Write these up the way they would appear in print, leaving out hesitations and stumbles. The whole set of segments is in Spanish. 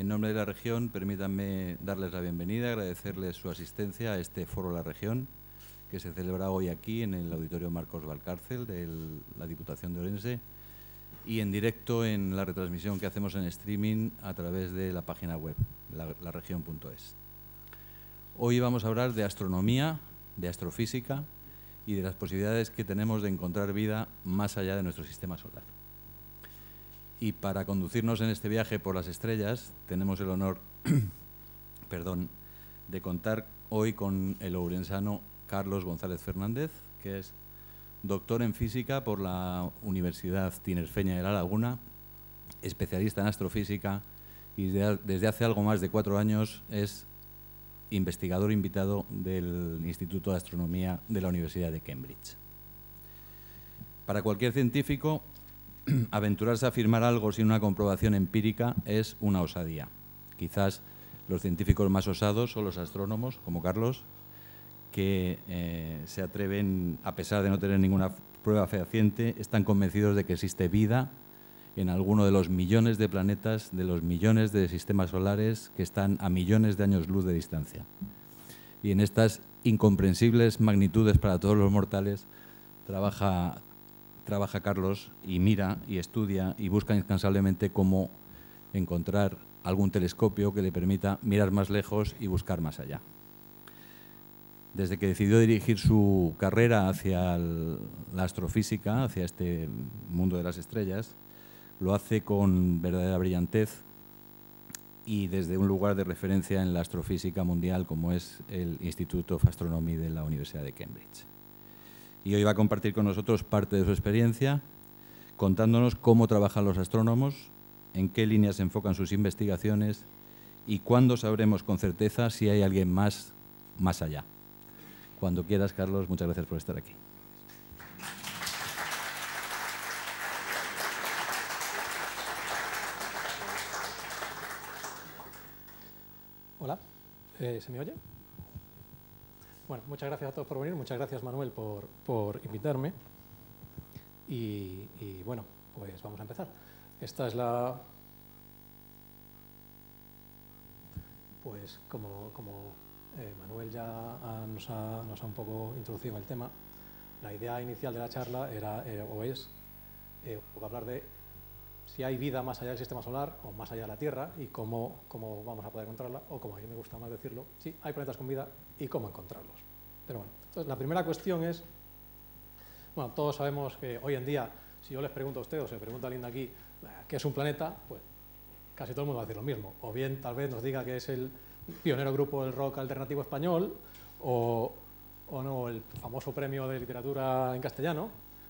En nombre de la región, permítanme darles la bienvenida, agradecerles su asistencia a este Foro de la Región, que se celebra hoy aquí en el Auditorio Marcos Valcárcel de la Diputación de Orense y en directo en la retransmisión que hacemos en streaming a través de la página web, laregion.es. Hoy vamos a hablar de astronomía, de astrofísica y de las posibilidades que tenemos de encontrar vida más allá de nuestro sistema solar. Y para conducirnos en este viaje por las estrellas, tenemos el honor de contar hoy con el ourensano Carlos González Fernández, que es doctor en física por la Universidad Tinerfeña de La Laguna, especialista en astrofísica y desde hace algo más de 4 años es investigador invitado del Instituto de Astronomía de la Universidad de Cambridge. Para cualquier científico, aventurarse a afirmar algo sin una comprobación empírica es una osadía. Quizás los científicos más osados son los astrónomos, como Carlos, que se atreven, a pesar de no tener ninguna prueba fehaciente, están convencidos de que existe vida en alguno de los millones de planetas, de los millones de sistemas solares que están a millones de años luz de distancia. Y en estas incomprensibles magnitudes para todos los mortales trabaja Carlos y mira y estudia y busca incansablemente cómo encontrar algún telescopio que le permita mirar más lejos y buscar más allá. Desde que decidió dirigir su carrera hacia la astrofísica, hacia este mundo de las estrellas, lo hace con verdadera brillantez y desde un lugar de referencia en la astrofísica mundial como es el Institute of Astronomy de la Universidad de Cambridge. Y hoy va a compartir con nosotros parte de su experiencia, contándonos cómo trabajan los astrónomos, en qué líneas se enfocan sus investigaciones y cuándo sabremos con certeza si hay alguien más allá. Cuando quieras, Carlos, muchas gracias por estar aquí. Hola, ¿se me oye? Bueno, muchas gracias a todos por venir, muchas gracias Manuel por invitarme y bueno, pues vamos a empezar. Esta es la... Pues como Manuel ya nos ha un poco introducido en el tema, la idea inicial de la charla era hablar de si hay vida más allá del sistema solar o más allá de la Tierra y cómo vamos a poder encontrarla, o como a mí me gusta más decirlo, si hay planetas con vida y cómo encontrarlos. Pero bueno, entonces la primera cuestión es, bueno, todos sabemos que hoy en día, si yo les pregunto a ustedes o se pregunta a alguien de aquí qué es un planeta, pues casi todo el mundo va a decir lo mismo. O bien tal vez nos diga que es el pionero grupo del rock alternativo español o no, el famoso premio de literatura en castellano,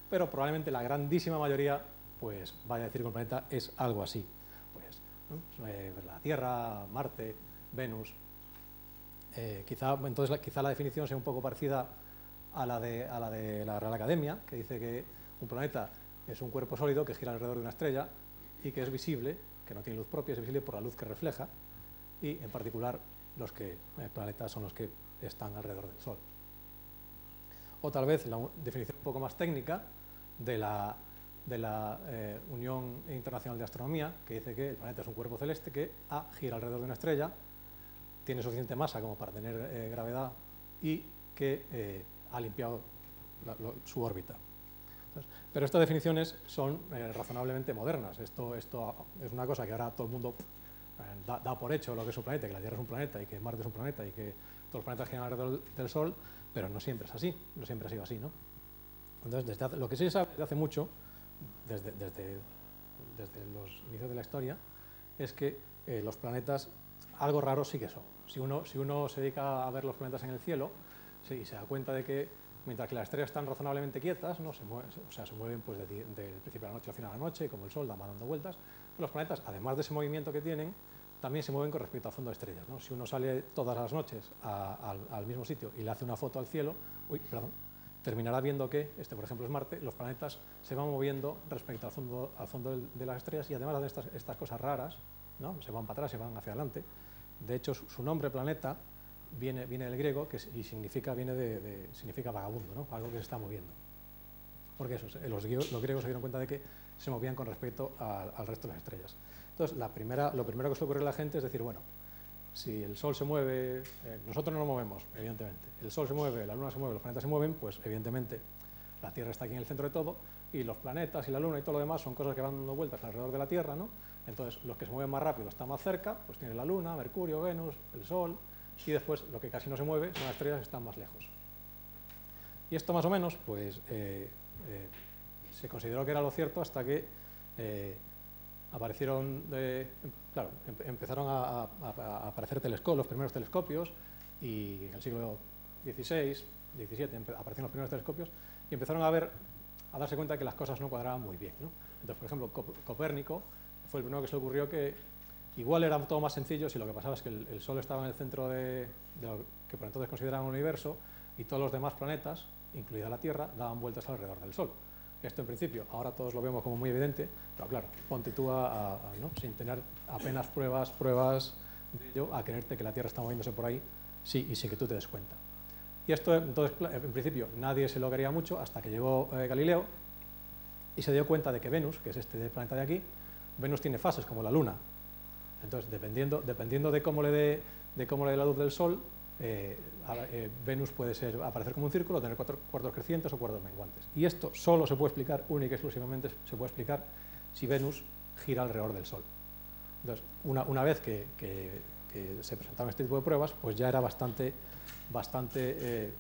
pero probablemente la grandísima mayoría pues vaya a decir que un planeta es algo así. Pues, ¿no? La Tierra, Marte, Venus. Entonces quizá la definición sea un poco parecida a la de la Real Academia, que dice que un planeta es un cuerpo sólido que gira alrededor de una estrella y que es visible, que no tiene luz propia, es visible por la luz que refleja, y en particular los planetas son los que están alrededor del Sol. O tal vez la definición un poco más técnica de la Unión Internacional de Astronomía, que dice que el planeta es un cuerpo celeste que gira alrededor de una estrella, tiene suficiente masa como para tener gravedad y que ha limpiado su órbita. Entonces, pero estas definiciones son razonablemente modernas. Esto es una cosa que ahora todo el mundo da por hecho lo que es un planeta, que la Tierra es un planeta y que Marte es un planeta y que todos los planetas giran alrededor del Sol, pero no siempre es así, no siempre ha sido así, ¿no? Entonces, lo que sí se sabe desde hace mucho, desde los inicios de la historia, es que los planetas algo raro sí que son. Si uno se dedica a ver los planetas en el cielo y se da cuenta de que mientras que las estrellas están razonablemente quietas, ¿no? se mueven pues, del principio de la noche al final de la noche, como el Sol, va dando vueltas, los planetas, además de ese movimiento que tienen, también se mueven con respecto al fondo de estrellas, ¿no? Si uno sale todas las noches al mismo sitio y le hace una foto al cielo, terminará viendo que, por ejemplo es Marte, los planetas se van moviendo respecto al fondo de las estrellas y además hacen estas cosas raras, ¿no? Se van para atrás, se van hacia adelante. De hecho, su nombre planeta viene del griego y significa vagabundo, ¿no? Algo que se está moviendo. porque eso, los griegos se dieron cuenta de que se movían con respecto al resto de las estrellas. Entonces, lo primero que se le ocurre a la gente es decir, bueno, si el Sol se mueve, nosotros no nos movemos, evidentemente, el Sol se mueve, la Luna se mueve, los planetas se mueven, pues evidentemente la Tierra está aquí en el centro de todo, y los planetas y la Luna y todo lo demás son cosas que van dando vueltas alrededor de la Tierra, ¿no? Entonces, los que se mueven más rápido están más cerca, pues tiene la Luna, Mercurio, Venus, el Sol, y después lo que casi no se mueve son las estrellas que están más lejos. Y esto más o menos, pues, se consideró que era lo cierto hasta que aparecieron, claro, empezaron a aparecer los primeros telescopios, y en el siglo XVI, XVII aparecieron los primeros telescopios, y empezaron a darse cuenta de que las cosas no cuadraban muy bien, ¿no? Entonces, por ejemplo, Copérnico fue el primero que se le ocurrió que igual era todo más sencillo si lo que pasaba es que el Sol estaba en el centro de lo que por entonces consideraban un universo, y todos los demás planetas, incluida la Tierra, daban vueltas alrededor del Sol. Esto en principio, ahora todos lo vemos como muy evidente, pero claro, ponte tú ¿no? sin tener apenas pruebas de ello, a creerte que la Tierra está moviéndose por ahí, sí, y sin que tú te des cuenta. Y esto, entonces, en principio, nadie se lo creía mucho hasta que llegó Galileo y se dio cuenta de que Venus, que es este planeta de aquí, Venus tiene fases como la Luna. Entonces, dependiendo de cómo le dé la luz del Sol, Venus puede aparecer como un círculo, tener cuartos crecientes o cuartos menguantes. Y esto solo se puede explicar, única y exclusivamente se puede explicar si Venus gira alrededor del Sol. Entonces, una vez que se presentaron este tipo de pruebas, pues ya era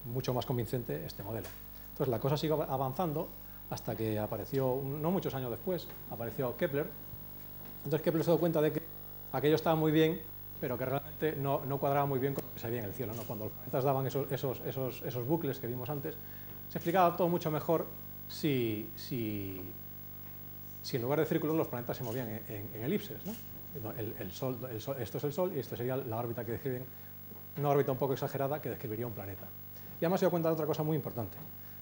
mucho más convincente este modelo. Entonces, la cosa siguió avanzando hasta que apareció, no muchos años después, apareció Kepler. Entonces, Kepler se dio cuenta de que aquello estaba muy bien, pero que realmente no cuadraba muy bien con lo que se veía en el cielo, ¿no? Cuando los planetas daban esos bucles que vimos antes, se explicaba todo mucho mejor si en lugar de círculos los planetas se movían en elipses, ¿no? Esto es el Sol y esto sería la órbita que describen, una órbita un poco exagerada que describiría un planeta. Y además se dio cuenta de otra cosa muy importante,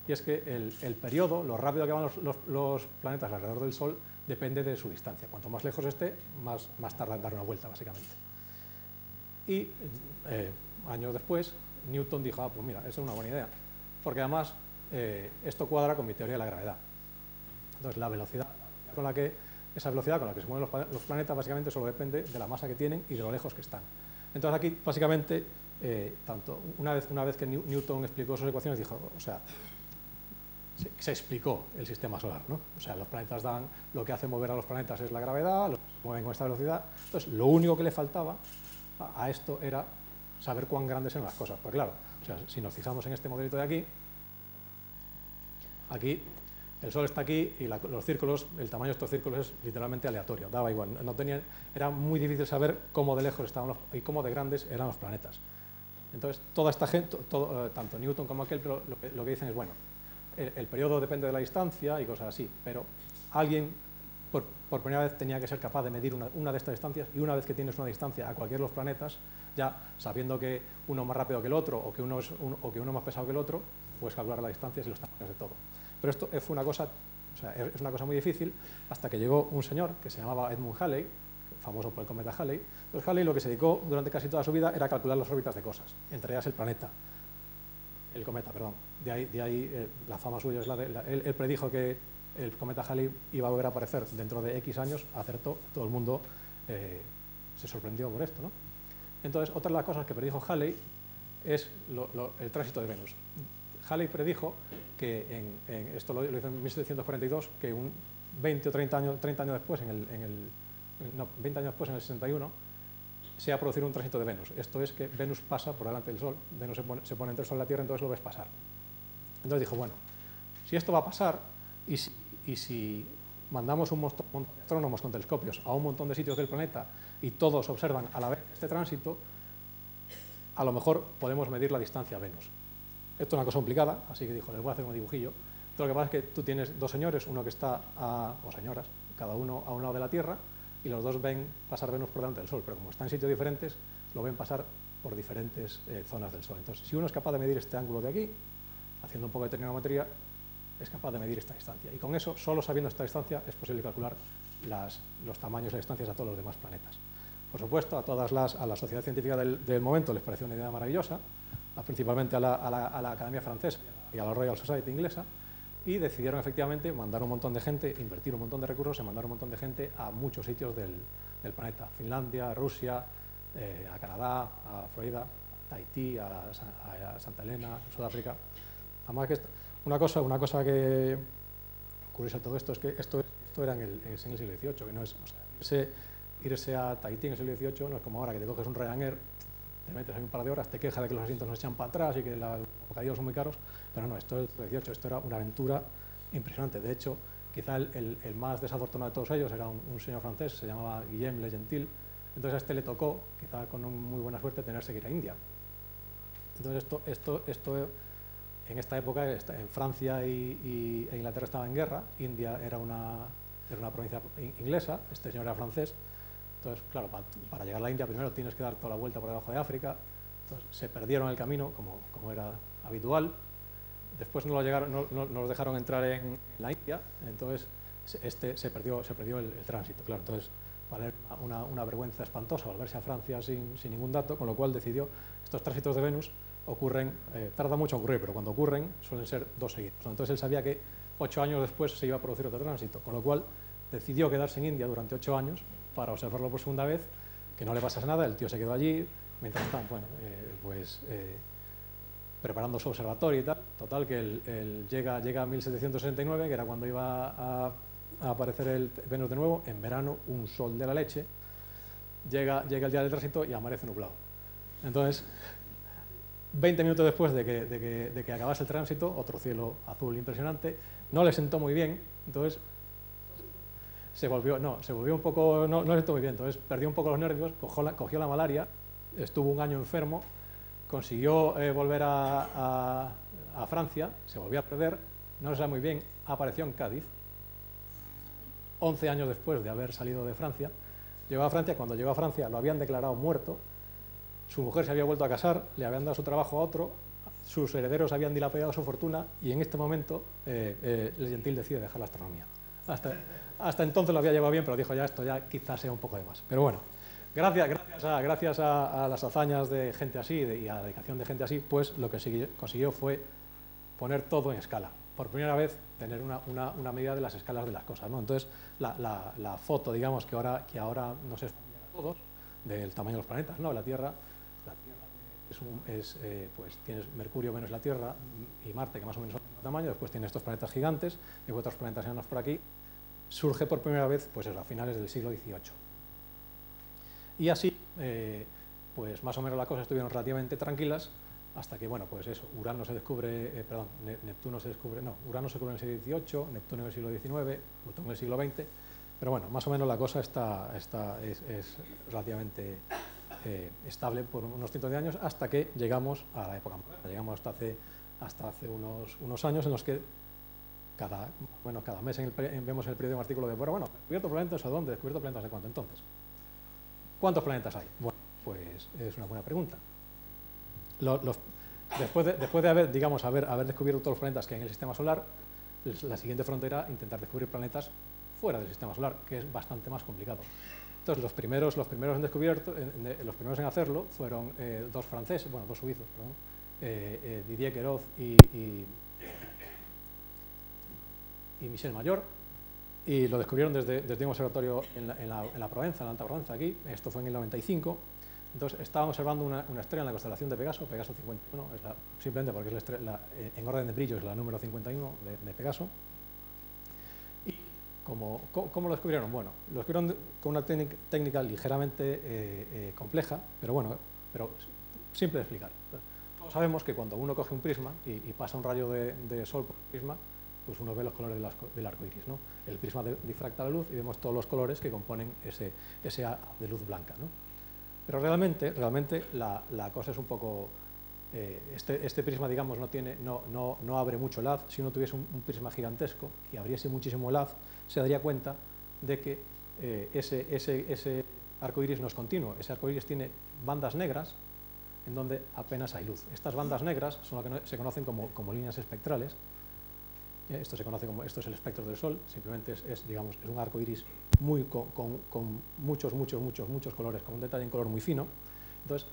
y es que el periodo, lo rápido que van los planetas alrededor del Sol, depende de su distancia. Cuanto más lejos esté, más tarda en dar una vuelta, básicamente. Y años después, Newton dijo, pues mira, eso es una buena idea, porque además esto cuadra con mi teoría de la gravedad. Entonces, esa velocidad con la que se mueven los planetas básicamente solo depende de la masa que tienen y de lo lejos que están. Entonces aquí, básicamente, una vez que Newton explicó sus ecuaciones, dijo, o sea, se explicó el sistema solar, ¿no? O sea, los planetas lo que hace mover a los planetas es la gravedad, los mueven con esta velocidad. Entonces, lo único que le faltaba a esto era saber cuán grandes eran las cosas. Pues claro, o sea, si nos fijamos en este modelito de aquí el Sol está aquí y los círculos, el tamaño de estos círculos es literalmente aleatorio, daba igual, era muy difícil saber cómo de lejos estaban y cómo de grandes eran los planetas. Entonces, toda esta gente, tanto Newton como Kepler, lo que dicen es, bueno, el periodo depende de la distancia y cosas así, pero alguien por primera vez tenía que ser capaz de medir una de estas distancias, y una vez que tienes una distancia a cualquiera de los planetas, ya sabiendo que uno es más rápido que el otro o que uno es más pesado que el otro, puedes calcular las distancias y los tamaños de todo. Pero esto es una cosa muy difícil hasta que llegó un señor que se llamaba Edmund Halley, famoso por el cometa Halley. Entonces Halley lo que se dedicó durante casi toda su vida era calcular las órbitas de cosas, entre ellas el cometa, perdón. De ahí la fama suya es él predijo que el cometa Halley iba a volver a aparecer dentro de X años, acertó, todo el mundo se sorprendió por esto, ¿no? Entonces, otra de las cosas que predijo Halley es el tránsito de Venus. Halley predijo que, esto lo hizo en 1742, que 20 o 30 años después, 20 años después, en el 61, se va a producir un tránsito de Venus. Esto es que Venus pasa por delante del Sol, Venus se pone entre el Sol y la Tierra, entonces lo ves pasar. Entonces dijo, bueno, si esto va a pasar, y si mandamos un montón de astrónomos con telescopios a un montón de sitios del planeta y todos observan a la vez este tránsito, a lo mejor podemos medir la distancia a Venus. Esto es una cosa complicada, así que dijo, les voy a hacer un dibujillo. Lo que pasa es que tú tienes dos señores, uno que está, o señoras, cada uno a un lado de la Tierra, y los dos ven pasar Venus por delante del Sol, pero como están en sitios diferentes, lo ven pasar por diferentes zonas del Sol. Entonces, si uno es capaz de medir este ángulo de aquí, haciendo un poco de trigonometría, es capaz de medir esta distancia. Y con eso, solo sabiendo esta distancia, es posible calcular los tamaños y las distancias a todos los demás planetas. Por supuesto, a la sociedad científica del momento les pareció una idea maravillosa, principalmente a la Academia Francesa y a la Royal Society inglesa, y decidieron efectivamente mandar un montón de gente, invertir un montón de recursos y mandar un montón de gente a muchos sitios del planeta. Finlandia, Rusia, a Canadá, a Florida, a Tahití, a Santa Elena, Sudáfrica. Además que una cosa que curiosa de todo esto es que esto era en el siglo XVIII, que no es, o sea, irse a Tahití en el siglo XVIII no es como ahora que te coges un Ryanair, te metes ahí un par de horas, te quejas de que los asientos no se echan para atrás y que los bocadillos son muy caros, pero no, esto es el siglo XVIII, esto era una aventura impresionante. De hecho, quizá el más desafortunado de todos ellos era un señor francés, se llamaba Guillaume Le Gentil. Entonces a este le tocó, quizá con muy buena suerte, tenerse que ir a India. Entonces esto en esta época, en Francia e Inglaterra estaban en guerra, India era una provincia inglesa, este señor era francés. Entonces, claro, para llegar a la India primero tienes que dar toda la vuelta por debajo de África. Entonces se perdieron el camino, como era habitual. Después no los dejaron entrar en la India, entonces se perdió el tránsito. Claro, entonces, para él una vergüenza espantosa volverse a Francia sin ningún dato, con lo cual decidió, estos tránsitos de Venus ocurren, tarda mucho en ocurrir, pero cuando ocurren suelen ser 2 seguidos. Entonces él sabía que 8 años después se iba a producir otro tránsito, con lo cual decidió quedarse en India durante 8 años para observarlo por segunda vez, que no le pasase nada, el tío se quedó allí, mientras estaban, preparando su observatorio y tal. Total, que él llega a 1769, que era cuando iba a aparecer el Venus de nuevo, en verano, un sol de la leche, llega el día del tránsito y amanece nublado. Entonces, 20 minutos después de que acabase el tránsito, otro cielo azul impresionante, no le sentó muy bien, entonces se volvió un poco, no le sentó muy bien, entonces perdió un poco los nervios, cogió la malaria, estuvo un año enfermo, consiguió volver a Francia, se volvió a perder, no se sabe muy bien, apareció en Cádiz, 11 años después de haber salido de Francia, llegó a Francia, cuando llegó a Francia lo habían declarado muerto, su mujer se había vuelto a casar, le habían dado su trabajo a otro, sus herederos habían dilapidado su fortuna y en este momento Le Gentil decide dejar la astronomía. Hasta entonces lo había llevado bien, pero dijo ya esto ya quizás sea un poco de más. Pero bueno, gracias a las hazañas de gente así y a la dedicación de gente así, pues lo que consiguió fue poner todo en escala. Por primera vez tener una medida de las escalas de las cosas, ¿no? Entonces la foto, digamos, que ahora nos es familiar a todos, del tamaño de los planetas, ¿no? La Tierra pues tienes Mercurio, Venus, la Tierra y Marte, que más o menos son del mismo tamaño, después tienes estos planetas gigantes y otros planetas enanos por aquí. Surge por primera vez, pues eso, a finales del siglo XVIII. Y así, pues más o menos las cosas estuvieron relativamente tranquilas hasta que, bueno, pues eso, Urano se descubre, Neptuno se descubre, no, Urano se descubre en el siglo XVIII, Neptuno en el siglo XIX, Plutón en el siglo XX, pero bueno, más o menos la cosa es relativamente estable por unos cientos de años hasta que llegamos a la época moderna. Llegamos hasta hace unos años en los que cada mes vemos el periódico un artículo de, bueno, ¿descubierto planetas a dónde? ¿Descubierto planetas de cuánto? Entonces, ¿cuántos planetas hay? Bueno, pues es una buena pregunta. Después de haber descubierto todos los planetas que hay en el sistema solar, la siguiente frontera es intentar descubrir planetas fuera del sistema solar, que es bastante más complicado. Entonces, los primeros en hacerlo fueron dos suizos, Didier Queloz y Michel Mayor, y lo descubrieron desde un observatorio en la Provenza, en la Alta Provenza, aquí. Esto fue en el 95. Entonces, estaban observando una estrella en la constelación de Pegaso, Pegaso 51, simplemente porque es la estrella, en orden de brillo es la número 51 de Pegaso. Y ¿cómo lo descubrieron? Bueno, lo descubrieron con una técnica ligeramente compleja, pero simple de explicar. Todos sabemos que cuando uno coge un prisma y pasa un rayo de sol por el prisma, pues uno ve los colores del arco iris, ¿no? El prisma difracta la luz y vemos todos los colores que componen ese haz de luz blanca, ¿no? Pero realmente la cosa es un poco... Este prisma, digamos, no abre mucho el haz. Si uno tuviese un prisma gigantesco que abriese muchísimo el haz, se daría cuenta de que ese arco iris no es continuo. Ese arco iris tiene bandas negras en donde apenas hay luz. Estas bandas negras son lo que se conocen como líneas espectrales. Esto es el espectro del Sol, simplemente es un arco iris con muchos colores, con un detalle en color muy fino. Entonces,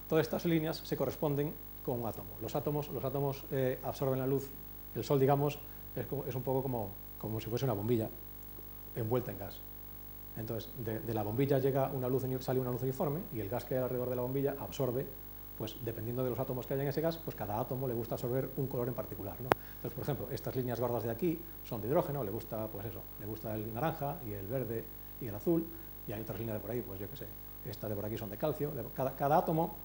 todas estas líneas se corresponden con un átomo. Los átomos absorben la luz, el Sol, digamos, es un poco como si fuese una bombilla envuelta en gas. Entonces, de la bombilla llega una luz, sale una luz uniforme y el gas que hay alrededor de la bombilla absorbe, pues dependiendo de los átomos que haya en ese gas, pues cada átomo le gusta absorber un color en particular, ¿no? Entonces, por ejemplo, estas líneas gordas de aquí son de hidrógeno, le gusta, pues eso, le gusta el naranja y el verde y el azul, y hay otras líneas de por ahí, pues yo qué sé, estas de por aquí son de calcio. Cada átomo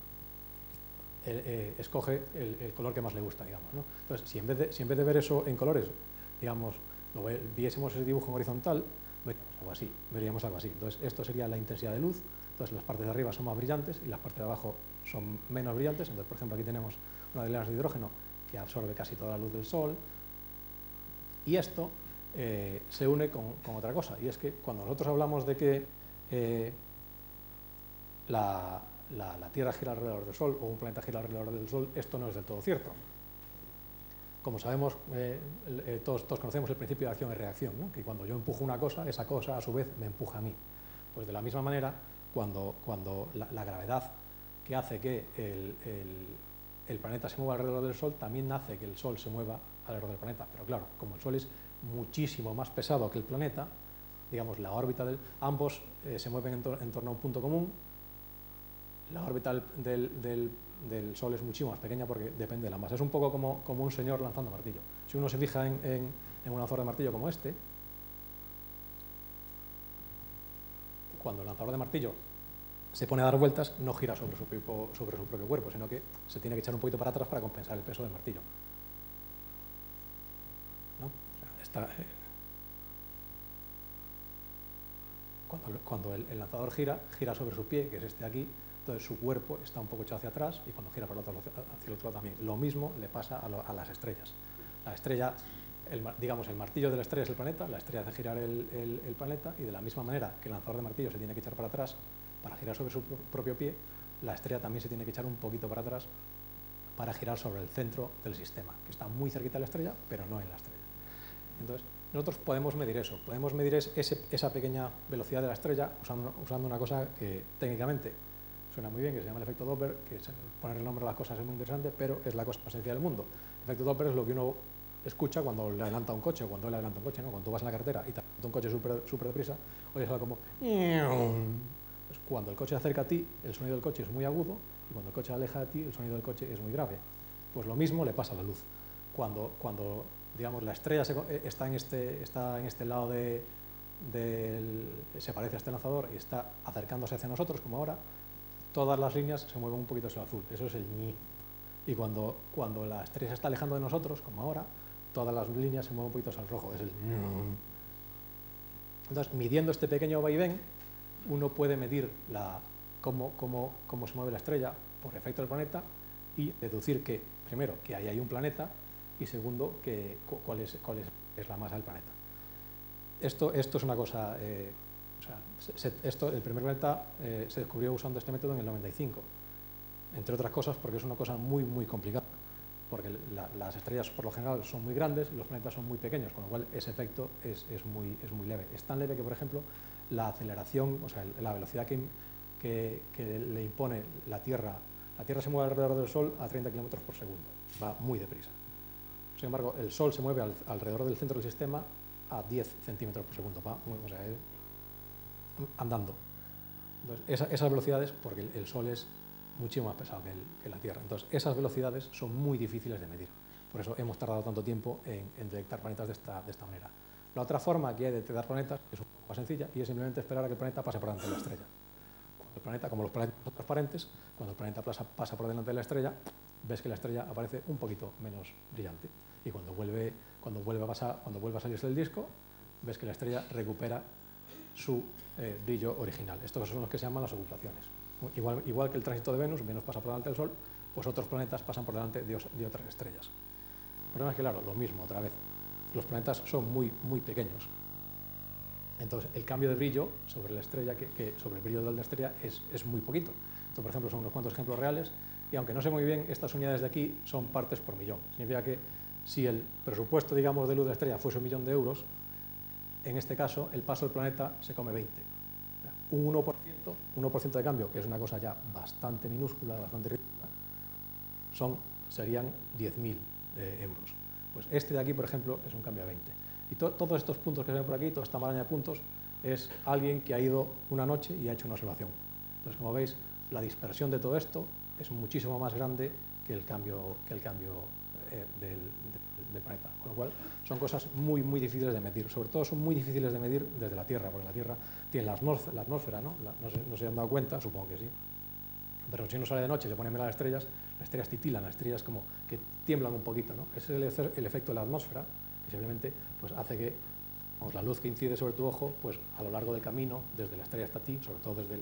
escoge el color que más le gusta, digamos, ¿no? Entonces, si en vez de ver eso en colores, digamos, viésemos ese dibujo en horizontal, veríamos algo así. Entonces, esto sería la intensidad de luz. Entonces, las partes de arriba son más brillantes y las partes de abajo son menos brillantes. Entonces, por ejemplo, aquí tenemos una de las de hidrógeno que absorbe casi toda la luz del Sol. Y esto se une con otra cosa, y es que cuando nosotros hablamos de que la Tierra gira alrededor del Sol o un planeta gira alrededor del Sol, esto no es del todo cierto. Como sabemos, todos conocemos el principio de acción y reacción, ¿no? Que cuando yo empujo una cosa, esa cosa a su vez me empuja a mí. Pues de la misma manera, cuando la gravedad que hace que el planeta se mueva alrededor del Sol, también hace que el Sol se mueva alrededor del planeta. Pero claro, como el Sol es muchísimo más pesado que el planeta, digamos, la órbita ambos se mueven en torno a un punto común. La órbita del Sol es muchísimo más pequeña porque depende de la masa. Es un poco como un señor lanzando martillo. Si uno se fija en un lanzador de martillo como este, cuando el lanzador de martillo se pone a dar vueltas, no gira sobre su propio cuerpo, sino que se tiene que echar un poquito para atrás para compensar el peso del martillo, ¿no? O sea, cuando el lanzador gira sobre su pie, que es este aquí, entonces su cuerpo está un poco echado hacia atrás y cuando gira para hacia el otro lado también. Lo mismo le pasa a las estrellas. La estrella, digamos, el martillo de la estrella es el planeta, la estrella hace girar el planeta, y de la misma manera que el lanzador de martillo se tiene que echar para atrás para girar sobre su propio pie, la estrella también se tiene que echar un poquito para atrás para girar sobre el centro del sistema, que está muy cerquita de la estrella, pero no en la estrella. Entonces, nosotros podemos medir eso, podemos medir esa pequeña velocidad de la estrella usando una cosa que técnicamente suena muy bien, que se llama el efecto Doppler, que poner el nombre a las cosas es muy interesante, pero es la cosa más sencilla del mundo. El efecto Doppler es lo que uno escucha cuando le adelanta un coche, o cuando él adelanta un coche, ¿no? Cuando tú vas en la carretera y te adelanta un coche súper deprisa, oyes algo como... Pues cuando el coche se acerca a ti, el sonido del coche es muy agudo, y cuando el coche se aleja de ti, el sonido del coche es muy grave. Pues lo mismo le pasa a la luz. Cuando digamos, la estrella está en este lado se parece a este lanzador y está acercándose hacia nosotros, como ahora, todas las líneas se mueven un poquito hacia el azul, eso es el ñi. Y cuando la estrella se está alejando de nosotros, como ahora, todas las líneas se mueven un poquito hacia el rojo, es el ñi. Entonces, midiendo este pequeño vaivén, uno puede medir cómo se mueve la estrella por efecto del planeta y deducir que, primero, que ahí hay un planeta, y segundo, cuál es la masa del planeta. Esto es una cosa... el primer planeta se descubrió usando este método en el 95, entre otras cosas porque es una cosa muy, muy complicada, porque las estrellas por lo general son muy grandes y los planetas son muy pequeños, con lo cual ese efecto es muy leve. Es tan leve que, por ejemplo, la aceleración, o sea, la velocidad que le impone la Tierra se mueve alrededor del Sol a 30 km por segundo, va muy deprisa. Sin embargo, el Sol se mueve alrededor del centro del sistema a 10 centímetros por segundo, o sea, andando. Entonces, esas velocidades, porque el Sol es muchísimo más pesado que la Tierra, entonces esas velocidades son muy difíciles de medir. Por eso hemos tardado tanto tiempo en detectar planetas de esta manera. La otra forma que hay de detectar planetas es un poco más sencilla y es simplemente esperar a que el planeta pase por delante de la estrella. Como los planetas son transparentes, cuando el planeta pasa por delante de la estrella, ves que la estrella aparece un poquito menos brillante. Y cuando vuelve a salirse del disco, ves que la estrella recupera su brillo original. Estos son los que se llaman las ocultaciones. Igual que el tránsito de Venus pasa por delante del Sol, pues otros planetas pasan por delante de otras estrellas. El problema es que, claro, lo mismo, otra vez, los planetas son muy, muy pequeños. Entonces, el cambio de brillo sobre la estrella, sobre el brillo de la estrella, es muy poquito. Esto, por ejemplo, son unos cuantos ejemplos reales, y aunque no sé muy bien, estas unidades de aquí son partes por millón. Significa que si el presupuesto, digamos, de luz de la estrella fuese 1 millón de euros, en este caso, el paso del planeta se come 20. Un 1% de cambio, que es una cosa ya bastante minúscula, bastante ridícula, serían 10.000 euros. Pues este de aquí, por ejemplo, es un cambio a 20. Y todos estos puntos que se ven por aquí, toda esta maraña de puntos, es alguien que ha ido una noche y ha hecho una observación. Entonces, como veis, la dispersión de todo esto es muchísimo más grande que el cambio del planeta. Con lo cual, son cosas muy, muy difíciles de medir. Sobre todo son muy difíciles de medir desde la Tierra, porque la Tierra tiene la atmósfera, ¿no? No se han dado cuenta, supongo que sí. Pero si uno sale de noche y se pone a mirar las estrellas titilan, las estrellas como que tiemblan un poquito, ¿no? Ese es el efecto de la atmósfera, que simplemente pues, hace que la luz que incide sobre tu ojo, pues a lo largo del camino, desde la estrella hasta ti, sobre todo desde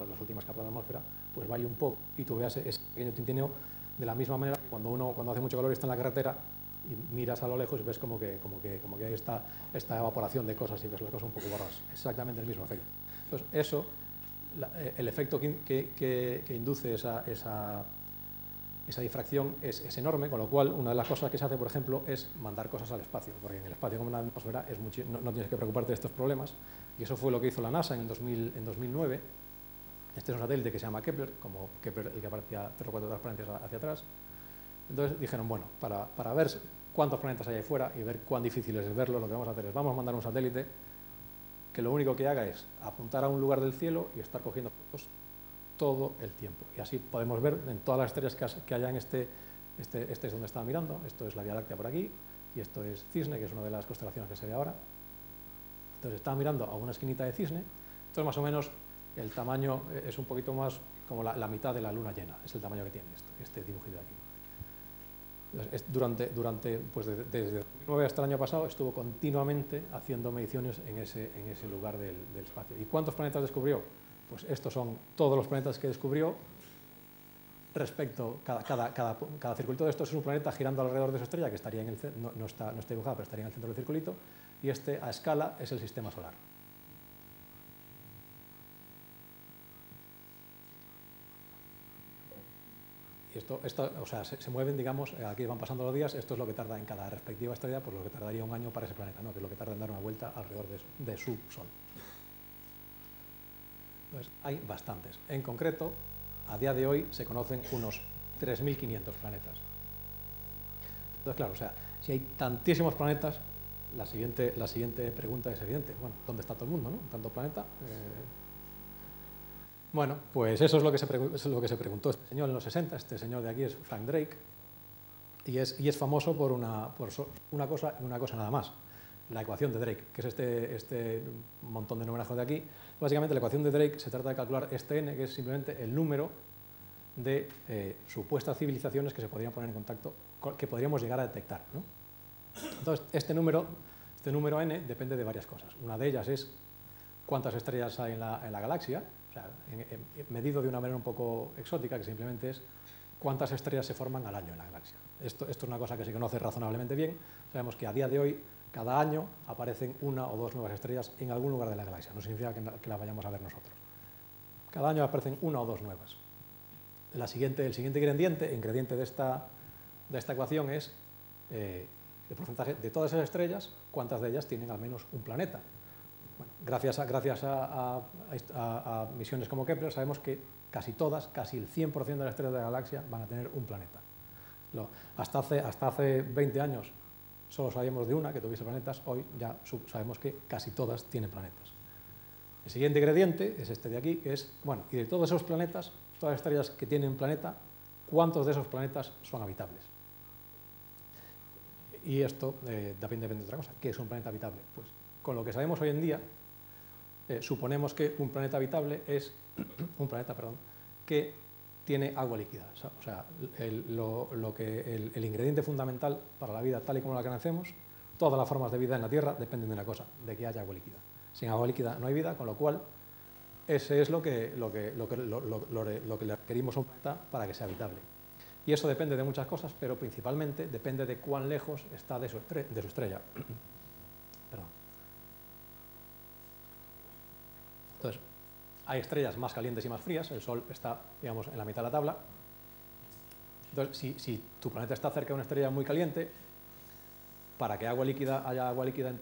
las últimas capas de la atmósfera, pues vaya un poco y tú veas ese pequeño tintineo de la misma manera que cuando hace mucho calor y está en la carretera y miras a lo lejos y ves como que hay esta evaporación de cosas y ves las cosas un poco borrosas. Exactamente el mismo efecto. Entonces, eso, el efecto que induce esa difracción es enorme, con lo cual una de las cosas que se hace, por ejemplo, es mandar cosas al espacio, porque en el espacio como en la atmósfera no tienes que preocuparte de estos problemas, y eso fue lo que hizo la NASA en 2009. Este es un satélite que se llama Kepler, como Kepler, el que aparecía 3 o 4 transparencias hacia atrás. Entonces dijeron, bueno, para ver cuántos planetas hay ahí fuera y ver cuán difícil es verlo, lo que vamos a hacer es, vamos a mandar un satélite que lo único que haga es apuntar a un lugar del cielo y estar cogiendo fotos todo el tiempo. Y así podemos ver en todas las estrellas que haya en este es donde estaba mirando, esto es la Vía Láctea por aquí, y esto es Cisne, que es una de las constelaciones que se ve ahora. Entonces estaba mirando a una esquinita de Cisne, entonces más o menos el tamaño es un poquito más como la mitad de la luna llena, es el tamaño que tiene este dibujito de aquí. Entonces, desde 2009 hasta el año pasado estuvo continuamente haciendo mediciones en ese lugar del espacio. ¿Y cuántos planetas descubrió? Pues estos son todos los planetas que descubrió respecto, cada circulito de estos es un planeta girando alrededor de su estrella, que estaría en el centro, no está dibujado, pero estaría en el centro del circulito, y este a escala es el sistema solar. Y esto o sea, se mueven, digamos, aquí van pasando los días, esto es lo que tarda en cada respectiva estrella, pues lo que tardaría un año para ese planeta, ¿no? Que es lo que tarda en dar una vuelta alrededor de su Sol. Entonces, hay bastantes. En concreto, a día de hoy se conocen unos 3.500 planetas. Entonces, claro, o sea, si hay tantísimos planetas, la siguiente pregunta es evidente. Bueno, ¿dónde está todo el mundo, no? Tanto planeta. Bueno, pues eso es lo que se preguntó este señor en los 60. Este señor de aquí es Frank Drake y es famoso por una cosa y una cosa nada más. La ecuación de Drake, que es este montón de numerajos de aquí. Básicamente la ecuación de Drake se trata de calcular este n, que es simplemente el número de supuestas civilizaciones que se podrían poner en contacto, que podríamos llegar a detectar, ¿no? Entonces, este número n depende de varias cosas. Una de ellas es cuántas estrellas hay en la galaxia, o sea, medido de una manera un poco exótica, que simplemente es cuántas estrellas se forman al año en la galaxia. Esto es una cosa que se conoce razonablemente bien. Sabemos que a día de hoy, cada año, aparecen 1 o 2 nuevas estrellas en algún lugar de la galaxia. No significa que la vayamos a ver nosotros. Cada año aparecen 1 o 2 nuevas. El siguiente ingrediente de esta ecuación es el porcentaje de todas esas estrellas, cuántas de ellas tienen al menos un planeta. Bueno, gracias a misiones como Kepler sabemos que casi el 100% de las estrellas de la galaxia van a tener un planeta. Hasta hace 20 años solo sabíamos de una que tuviese planetas, hoy ya sabemos que casi todas tienen planetas. El siguiente ingrediente es este de aquí, que es, bueno, y de todos esos planetas, todas las estrellas que tienen planeta, ¿cuántos de esos planetas son habitables? Y esto depende de otra cosa. ¿Qué es un planeta habitable? Pues con lo que sabemos hoy en día, suponemos que un planeta habitable es un planeta, que tiene agua líquida. O sea, el ingrediente fundamental para la vida tal y como la conocemos, todas las formas de vida en la Tierra dependen de una cosa, de que haya agua líquida. Sin agua líquida no hay vida, con lo cual ese es lo que le requerimos a un planeta para que sea habitable. Y eso depende de muchas cosas, pero principalmente depende de cuán lejos está de su estrella. Perdón. Entonces, hay estrellas más calientes y más frías, el Sol está, digamos, en la mitad de la tabla. Entonces, si tu planeta está cerca de una estrella muy caliente, para que haya agua líquida en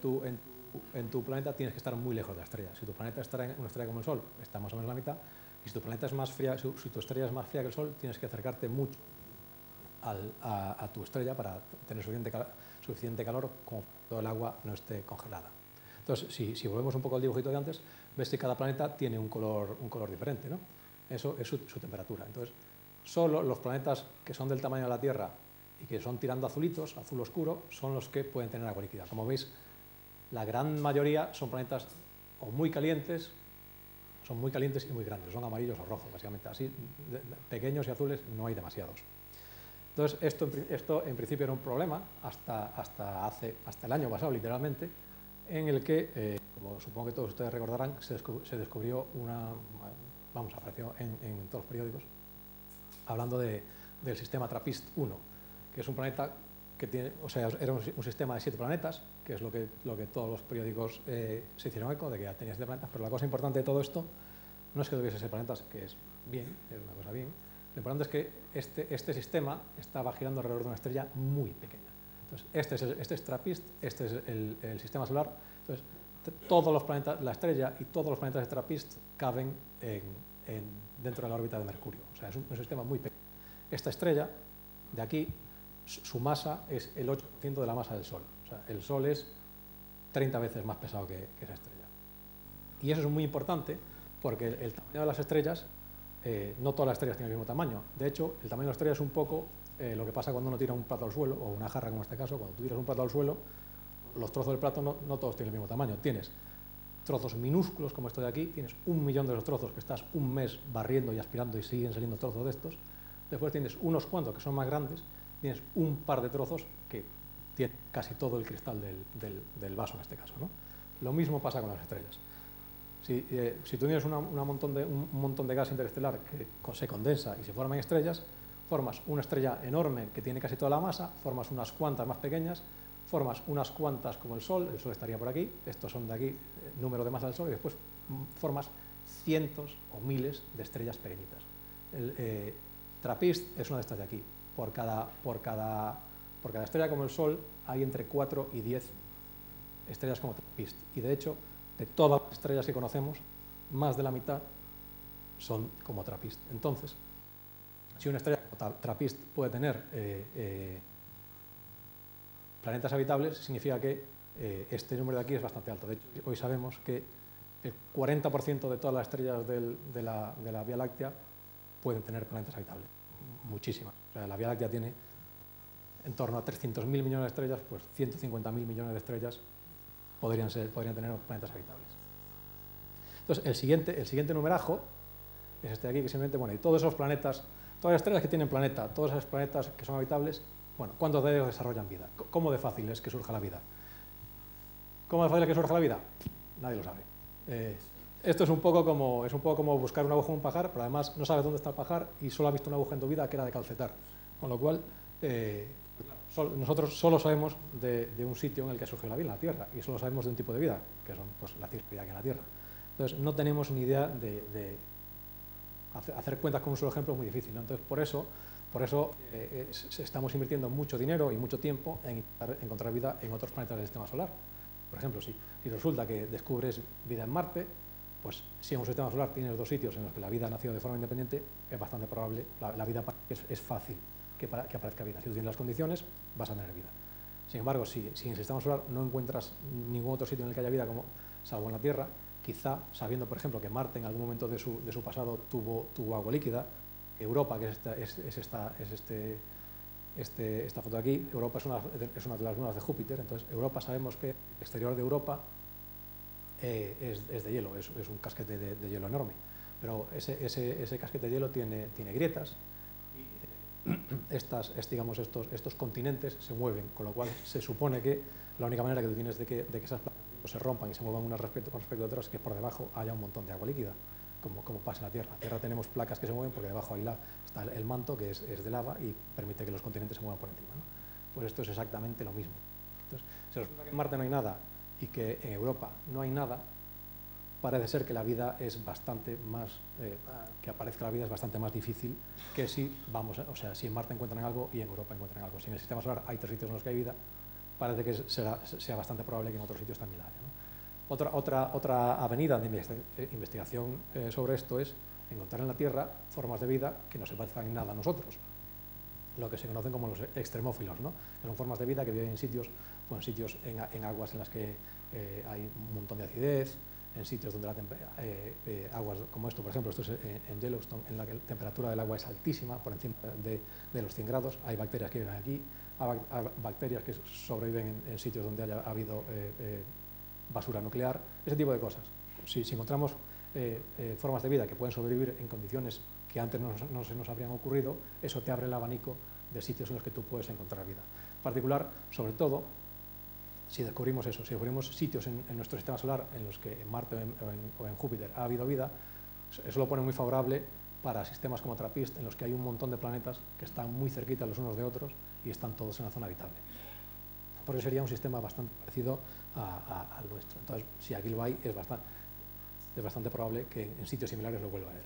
tu planeta, tienes que estar muy lejos de la estrella. Si tu planeta está en una estrella como el Sol, está más o menos en la mitad, y si tu planeta es más fría, si tu estrella es más fría que el Sol, tienes que acercarte mucho a tu estrella para tener suficiente calor como para que todo el agua no esté congelada. Entonces, si volvemos un poco al dibujito de antes, ves que cada planeta tiene un color diferente, ¿no? Eso es su temperatura. Entonces, solo los planetas que son del tamaño de la Tierra y que son tirando azulitos, azul oscuro, son los que pueden tener agua líquida. Como veis, la gran mayoría son planetas o muy calientes y muy grandes, son amarillos o rojos, básicamente. Así, pequeños y azules no hay demasiados. Entonces, esto en principio era un problema hasta el año pasado, literalmente, en el que, como supongo que todos ustedes recordarán, se descubrió apareció en todos los periódicos, hablando del sistema TRAPPIST-1, que es un planeta que tiene, o sea, era un sistema de 7 planetas, que es lo que todos los periódicos se hicieron eco de que ya tenía 7 planetas, pero la cosa importante de todo esto no es que tuviese 7 planetas, que es bien, es una cosa bien. Lo importante es que este sistema estaba girando alrededor de una estrella muy pequeña. Entonces, este es TRAPPIST, este es el sistema solar. Entonces, todos los planetas, la estrella y todos los planetas de TRAPPIST caben dentro de la órbita de Mercurio. O sea, es un sistema muy pequeño. Esta estrella de aquí, su masa es el 8% de la masa del Sol. O sea, el Sol es 30 veces más pesado que esa estrella. Y eso es muy importante porque el tamaño de las estrellas, no todas las estrellas tienen el mismo tamaño. De hecho, el tamaño de la estrella es un poco lo que pasa cuando uno tira un plato al suelo, o una jarra como en este caso. Cuando tú tiras un plato al suelo, los trozos del plato no todos tienen el mismo tamaño. Tienes trozos minúsculos como esto de aquí, tienes 1 millón de los trozos que estás un mes barriendo y aspirando y siguen saliendo trozos de estos. Después tienes unos cuantos que son más grandes, tienes un par de trozos que tiene casi todo el cristal del vaso en este caso, ¿no? Lo mismo pasa con las estrellas. Si tú tienes un montón de gas interestelar que se condensa y se forman estrellas, formas una estrella enorme que tiene casi toda la masa, formas unas cuantas más pequeñas, formas unas cuantas como el Sol estaría por aquí, estos son de aquí, número de masa del Sol, y después formas cientos o miles de estrellas pequeñitas. El TRAPPIST es una de estas de aquí. Por cada estrella como el Sol hay entre 4 y 10 estrellas como TRAPPIST. Y de hecho, de todas las estrellas que conocemos, más de la mitad son como TRAPPIST. Entonces, si una estrella como TRAPPIST puede tener planetas habitables, significa que este número de aquí es bastante alto. De hecho, hoy sabemos que el 40% de todas las estrellas de la Vía Láctea pueden tener planetas habitables. Muchísimas. O sea, la Vía Láctea tiene en torno a 300.000 millones de estrellas, pues 150.000 millones de estrellas podrían tener planetas habitables. Entonces, el siguiente numerajo es este de aquí, que simplemente, bueno, y todos esos planetas, todas las estrellas que tienen planeta, todos esos planetas que son habitables, bueno, ¿cuántos de ellos desarrollan vida? ¿Cómo de fácil es que surja la vida? ¿Cómo de fácil es que surja la vida? Nadie lo sabe. Esto es un poco como buscar una aguja en un pajar, pero además no sabes dónde está el pajar y solo has visto una aguja en tu vida que era de calcetar. Con lo cual, nosotros solo sabemos de un sitio en el que surgió la vida, en la Tierra, y solo sabemos de un tipo de vida, que son pues, la vida que hay en la Tierra. Entonces, no tenemos ni idea de hacer cuentas con un solo ejemplo es muy difícil, ¿no? Entonces, por eso estamos invirtiendo mucho dinero y mucho tiempo en intentar encontrar vida en otros planetas del sistema solar. Por ejemplo, si resulta que descubres vida en Marte, pues si en un sistema solar tienes 2 sitios en los que la vida ha nacido de forma independiente, es bastante probable, la vida es fácil que aparezca vida. Si tú tienes las condiciones, vas a tener vida. Sin embargo, si en el sistema solar no encuentras ningún otro sitio en el que haya vida, salvo en la Tierra, quizá, sabiendo, por ejemplo, que Marte en algún momento de su pasado tuvo agua líquida, Europa, que es esta foto de aquí, Europa es una de las lunas de Júpiter, entonces Europa sabemos que el exterior de Europa es de hielo, es un casquete de hielo enorme, pero ese casquete de hielo tiene grietas y estos continentes se mueven, con lo cual se supone que la única manera que tú tienes de que esas placas se rompan y se muevan unas respecto a otras es que por debajo haya un montón de agua líquida, como pasa en la Tierra. En la Tierra tenemos placas que se mueven porque debajo ahí está el manto, que es de lava y permite que los continentes se muevan por encima, ¿no? Pues esto es exactamente lo mismo. Entonces, si resulta que en Marte no hay nada y que en Europa no hay nada, parece ser que la vida es bastante más, que aparezca la vida es bastante más difícil que si si en Marte encuentran algo y en Europa encuentran algo. Si en el sistema solar hay 3 sitios en los que hay vida, parece que sea bastante probable que en otros sitios también la haya, ¿no? Otra avenida de investigación sobre esto es encontrar en la Tierra formas de vida que no se parezcan en nada a nosotros. lo que se conocen como los extremófilos, ¿no? Que son formas de vida que viven en sitios, pues en sitios en aguas en las que hay un montón de acidez, en sitios donde aguas como esto, por ejemplo, esto es en Yellowstone, en la que la temperatura del agua es altísima, por encima de los 100 grados, hay bacterias que viven aquí, hay bacterias que sobreviven en sitios donde haya habido basura nuclear, ese tipo de cosas. Si encontramos formas de vida que pueden sobrevivir en condiciones que antes no se nos habrían ocurrido, eso te abre el abanico de sitios en los que tú puedes encontrar vida. En particular, sobre todo, si descubrimos eso, si descubrimos sitios en nuestro sistema solar en los que en Marte o en Júpiter ha habido vida, eso lo pone muy favorable para sistemas como TRAPPIST, en los que hay un montón de planetas que están muy cerquitas los unos de otros y están todos en la zona habitable. Por eso sería un sistema bastante parecido al nuestro. Entonces, si aquí lo hay, es bastante probable que en sitios similares lo vuelva a ver.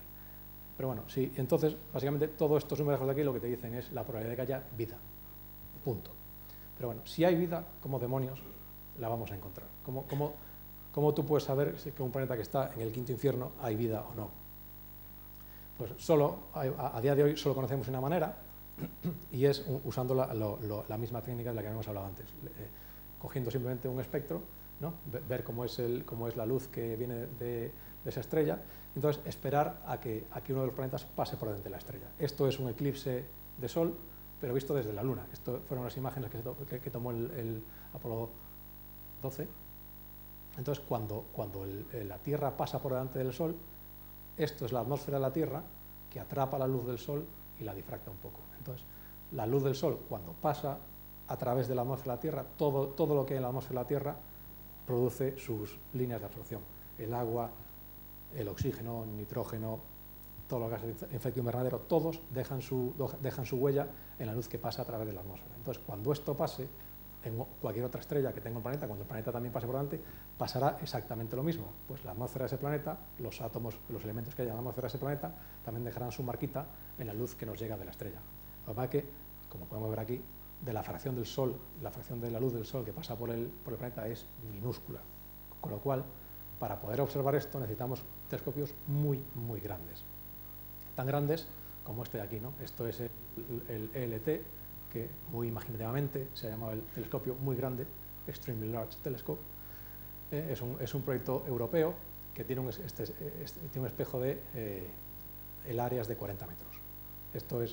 Pero bueno, sí, entonces, básicamente, todos estos números de aquí lo que te dicen es la probabilidad de que haya vida. Punto. Pero bueno, si hay vida, ¿cómo demonios la vamos a encontrar? ¿Cómo tú puedes saber que un planeta que está en el quinto infierno hay vida o no? Pues a día de hoy solo conocemos una manera, y es usando la misma técnica de la que habíamos hablado antes, cogiendo simplemente un espectro, ¿no? Ver cómo es la luz que viene de esa estrella, entonces esperar a que uno de los planetas pase por delante de la estrella. Esto es un eclipse de Sol, pero visto desde la Luna. Estas fueron las imágenes que tomó el Apolo 12. Entonces, cuando la Tierra pasa por delante del Sol, esto es la atmósfera de la Tierra que atrapa la luz del Sol y la difracta un poco. Entonces, la luz del Sol, cuando pasa a través de la atmósfera de la Tierra, todo lo que hay en la atmósfera de la Tierra produce sus líneas de absorción. El agua, el oxígeno, el nitrógeno, todos los gases de efecto invernadero, todos dejan su huella en la luz que pasa a través de la atmósfera. Entonces, cuando esto pase en cualquier otra estrella que tenga un planeta, cuando el planeta también pase por delante, pasará exactamente lo mismo. Pues la atmósfera de ese planeta, los átomos, los elementos que hay en la atmósfera de ese planeta, también dejarán su marquita en la luz que nos llega de la estrella. Lo que pasa es que, como podemos ver aquí, de la fracción del Sol, la fracción de la luz del Sol que pasa por el planeta es minúscula. Con lo cual, para poder observar esto necesitamos telescopios muy, muy grandes. Tan grandes como este de aquí, ¿no? Esto es el ELT, que muy imaginativamente se ha llamado el telescopio muy grande, Extremely Large Telescope. Es un proyecto europeo que tiene un espejo de el áreas de 40 metros.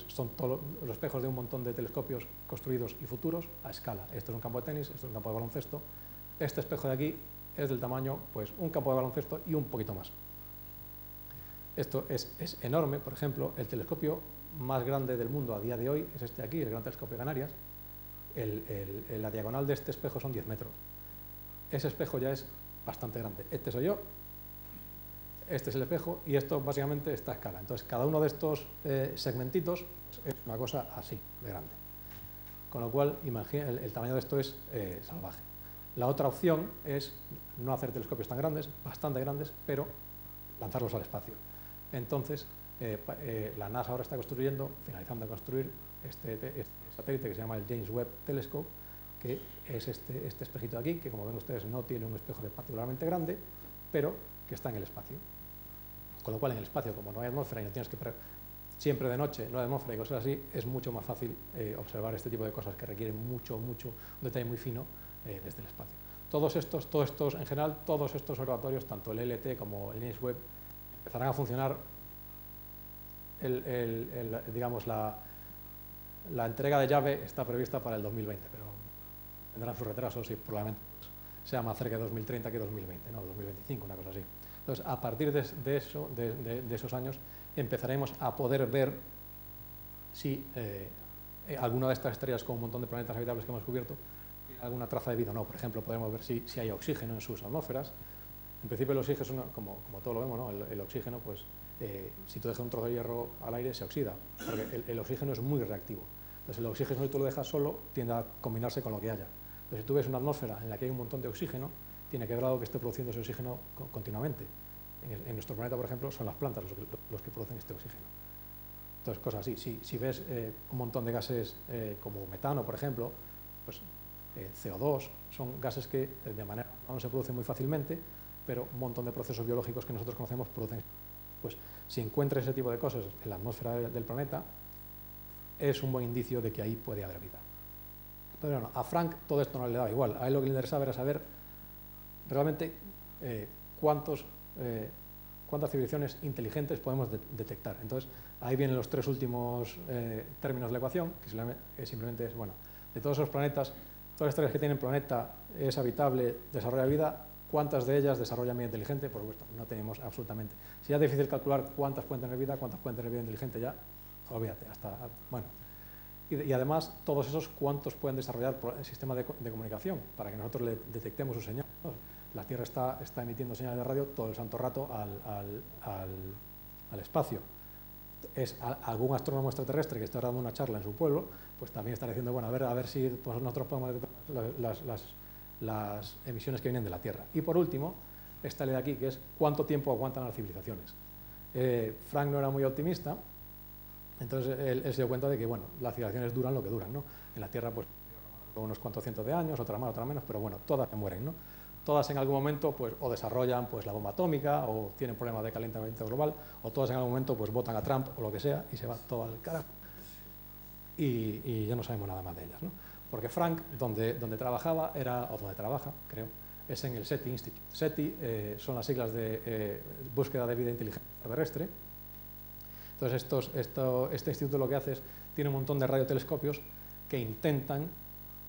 Son todos los espejos de un montón de telescopios construidos y futuros a escala. Esto es un campo de tenis, esto es un campo de baloncesto. Este espejo de aquí es del tamaño, pues, un campo de baloncesto y un poquito más. Esto es enorme. Por ejemplo, el telescopio más grande del mundo a día de hoy es este de aquí, el Gran Telescopio de Canarias. La diagonal de este espejo son 10 metros. Ese espejo ya es bastante grande. Este soy yo, este es el espejo y esto básicamente está a escala. Entonces, cada uno de estos segmentitos es una cosa así de grande. Con lo cual, imagina, el tamaño de esto es salvaje. La otra opción es no hacer telescopios tan grandes, bastante grandes, pero lanzarlos al espacio. Entonces, la NASA ahora está finalizando de construir este satélite que se llama el James Webb Telescope, que es este espejito de aquí, que como ven ustedes no tiene un espejo particularmente grande, pero que está en el espacio. Con lo cual, en el espacio, como no hay atmósfera y no tienes que siempre de noche, no hay atmósfera y cosas así, es mucho más fácil observar este tipo de cosas que requieren un detalle muy fino desde el espacio. Todos estos, en general, todos estos observatorios, tanto el LT como el James Webb, empezarán a funcionar, digamos, la entrega de llave está prevista para el 2020, pero tendrán sus retrasos y probablemente sea más cerca de 2030 que 2020, no, 2025, una cosa así. Entonces, a partir de esos años, empezaremos a poder ver si alguna de estas estrellas con un montón de planetas habitables que hemos descubierto tiene alguna traza de vida o no. Por ejemplo, podemos ver si hay oxígeno en sus atmósferas. En principio, el oxígeno, como todo lo vemos, ¿no? El oxígeno, pues, si tú dejas un trozo de hierro al aire, se oxida, porque el oxígeno es muy reactivo. Entonces, el oxígeno, si tú lo dejas solo, tiende a combinarse con lo que haya. Entonces, si tú ves una atmósfera en la que hay un montón de oxígeno, tiene que haber algo que esté produciendo ese oxígeno continuamente. En nuestro planeta, por ejemplo, son las plantas los que producen este oxígeno. Entonces, cosas así. Si ves un montón de gases como metano, por ejemplo, pues CO2, son gases que de manera no se producen muy fácilmente, pero un montón de procesos biológicos que nosotros conocemos producen. Pues si encuentras ese tipo de cosas en la atmósfera del planeta, es un buen indicio de que ahí puede haber vida. Pero bueno, a Frank todo esto no le daba igual. A él lo que le interesaba era saber realmente cuántas civilizaciones inteligentes podemos detectar. Entonces, ahí vienen los tres últimos términos de la ecuación, que simplemente es, bueno, de todos esos planetas, todas las estrellas que tienen planeta es habitable, desarrolla vida, ¿cuántas de ellas desarrollan vida inteligente? Por supuesto, no tenemos absolutamente. Si ya es difícil calcular cuántas pueden tener vida, cuántas pueden tener vida inteligente, ya, olvídate, bueno. Y además, todos esos, ¿cuántos pueden desarrollar el sistema de comunicación para que nosotros le detectemos su señal, ¿no? La Tierra está emitiendo señales de radio todo el santo rato al espacio. Algún astrónomo extraterrestre que está dando una charla en su pueblo, pues también está diciendo, bueno, a ver si pues nosotros podemos detectar las emisiones que vienen de la Tierra. Y por último, esta ley de aquí, que es cuánto tiempo aguantan las civilizaciones. Frank no era muy optimista, entonces él se dio cuenta de que, bueno, las civilizaciones duran lo que duran, ¿no? En la Tierra, pues, unos cuantos cientos de años, otras más, otras menos, pero bueno, todas se mueren, ¿no? Todas en algún momento, pues, o desarrollan pues, la bomba atómica, o tienen problemas de calentamiento global, o todas en algún momento, pues, votan a Trump o lo que sea, y se va todo al carajo. Y ya no sabemos nada más de ellas, ¿no? Porque Frank, donde trabajaba, o donde trabaja, creo, es en el SETI Institute. SETI son las siglas de búsqueda de vida inteligente terrestre. Entonces, este instituto lo que hace es, tiene un montón de radiotelescopios que intentan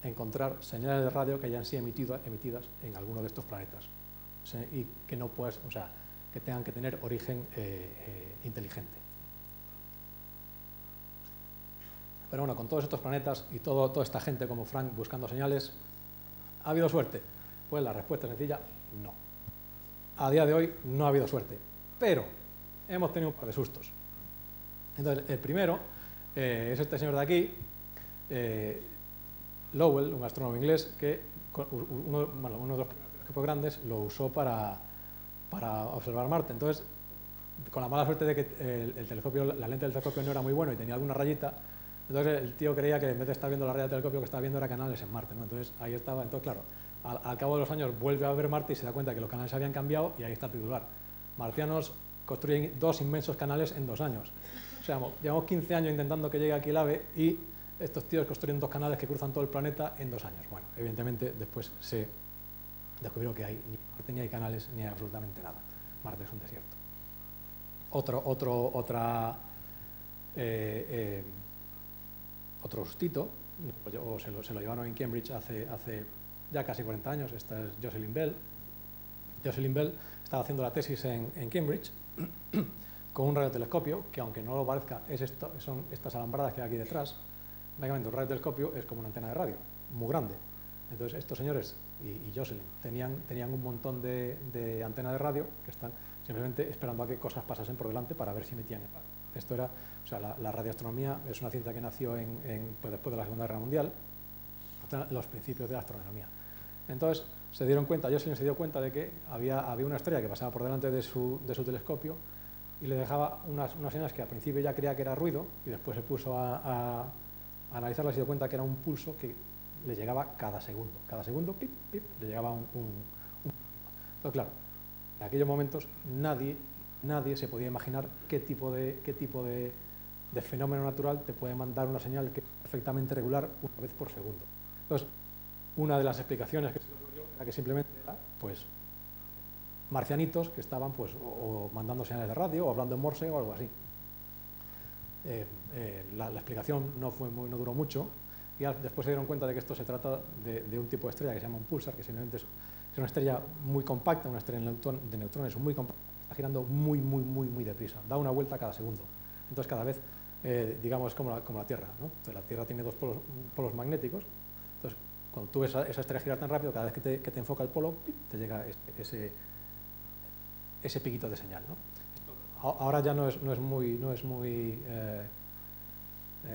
encontrar señales de radio que hayan sido emitidas en alguno de estos planetas, y que no pues, o sea, que tengan que tener origen inteligente. Pero bueno, con todos estos planetas y toda esta gente como Frank buscando señales, ¿ha habido suerte? Pues la respuesta es sencilla, no. A día de hoy no ha habido suerte, pero hemos tenido un par de sustos. Entonces, el primero es este señor de aquí, Lowell, un astrónomo inglés, que uno de los telescopios grandes lo usó para observar Marte. Entonces, con la mala suerte de que la lente del telescopio no era muy buena y tenía alguna rayita, entonces el tío creía que en vez de estar viendo la raya del telescopio que estaba viendo era canales en Marte, ¿no? Entonces ahí estaba. Entonces, claro, al cabo de los años vuelve a ver Marte y se da cuenta que los canales habían cambiado y ahí está el titular. Marcianos construyen 2 inmensos canales en 2 años. O sea, llevamos 15 años intentando que llegue aquí el AVE y estos tíos construyen 2 canales que cruzan todo el planeta en 2 años. Bueno, evidentemente después se descubrió que ni Marte ni hay canales ni hay absolutamente nada. Marte es un desierto. Otro sustito, se lo llevaron en Cambridge hace ya casi 40 años. Esta es Jocelyn Bell. Jocelyn Bell estaba haciendo la tesis en Cambridge con un radiotelescopio que, aunque no lo parezca, son estas alambradas que hay aquí detrás. Básicamente, un radiotelescopio es como una antena de radio, muy grande. Entonces, estos señores y Jocelyn tenían un montón de antenas de radio que están simplemente esperando a que cosas pasasen por delante para ver si emitían el radio. Esto era, o sea, la radioastronomía es una ciencia que nació pues después de la Segunda Guerra Mundial, los principios de la astronomía. Entonces, Jocelyn se dio cuenta de que había una estrella que pasaba por delante de su telescopio y le dejaba unas señales que al principio ya creía que era ruido y después se puso a analizarlas y se dio cuenta que era un pulso que le llegaba cada segundo. Cada segundo, pip, pip, le llegaba un. Entonces, claro, en aquellos momentos nadie se podía imaginar qué tipo de fenómeno natural te puede mandar una señal que es perfectamente regular una vez por segundo. Entonces, una de las explicaciones que se le ocurrió era que simplemente era, pues, marcianitos que estaban, pues, o mandando señales de radio o hablando en Morse o algo así. La explicación no duró mucho y después se dieron cuenta de que esto se trata de un tipo de estrella que se llama un pulsar, que simplemente es una estrella muy compacta, una estrella de neutrones muy compacta, está girando muy deprisa, da una vuelta cada segundo. Entonces, cada vez, digamos, es como la Tierra, ¿no? Entonces, la Tierra tiene 2 polos magnéticos. Entonces, cuando tú ves esa estrella girar tan rápido, cada vez que te enfoca el polo, te llega ese piquito de señal, ¿no? Ahora ya no es muy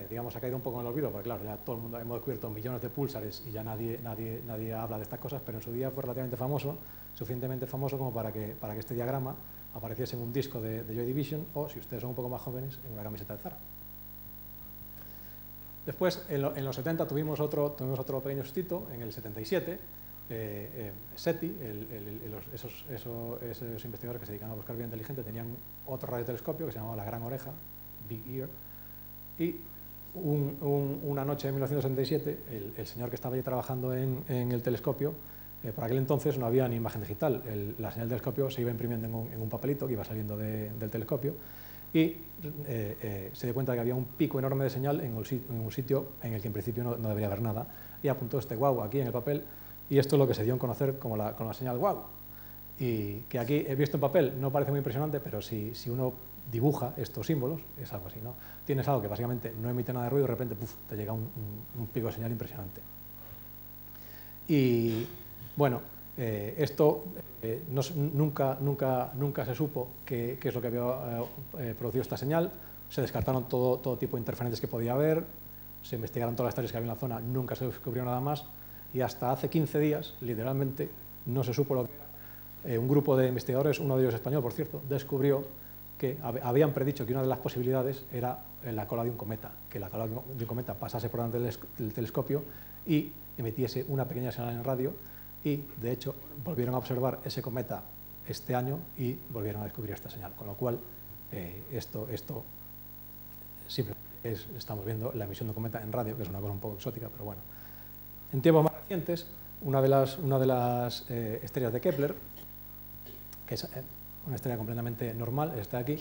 digamos, ha caído un poco en el olvido, porque claro, ya todo el mundo hemos descubierto millones de púlsares y ya nadie habla de estas cosas, pero en su día fue relativamente famoso, suficientemente famoso como para que este diagrama apareciese en un disco de Joy Division o, si ustedes son un poco más jóvenes, en una camiseta de Zara. Después, en los 70 tuvimos otro pequeño sustito, en el 77, SETI, esos investigadores que se dedican a buscar vida inteligente, tenían otro radiotelescopio que se llamaba La Gran Oreja, Big Ear, y una noche de 1967, el señor que estaba allí trabajando en el telescopio, por aquel entonces no había ni imagen digital, la señal del telescopio se iba imprimiendo en un papelito que iba saliendo del telescopio, y se dio cuenta de que había un pico enorme de señal en un sitio en el que en principio no debería haber nada, y apuntó este guau aquí en el papel, y esto es lo que se dio a conocer con la señal guau, y que aquí he visto en papel, no parece muy impresionante, pero si uno dibuja estos símbolos, es algo así, ¿no? Tienes algo que básicamente no emite nada de ruido y de repente te llega un pico de señal impresionante. Y bueno, esto nunca se supo qué es lo que había producido esta señal. Se descartaron todo tipo de interferencias que podía haber, se investigaron todas las estrellas que había en la zona, nunca se descubrió nada más, y hasta hace 15 días, literalmente, no se supo lo que era. Un grupo de investigadores, uno de ellos español, por cierto, descubrió que habían predicho que una de las posibilidades era la cola de un cometa, que la cola de un cometa pasase por delante del telescopio y emitiese una pequeña señal en radio, y de hecho volvieron a observar ese cometa este año y volvieron a descubrir esta señal, con lo cual esto simplemente estamos viendo la emisión de un cometa en radio, que es una cosa un poco exótica, pero bueno. En tiempos más recientes, una de las estrellas de Kepler, que es una estrella completamente normal, está aquí,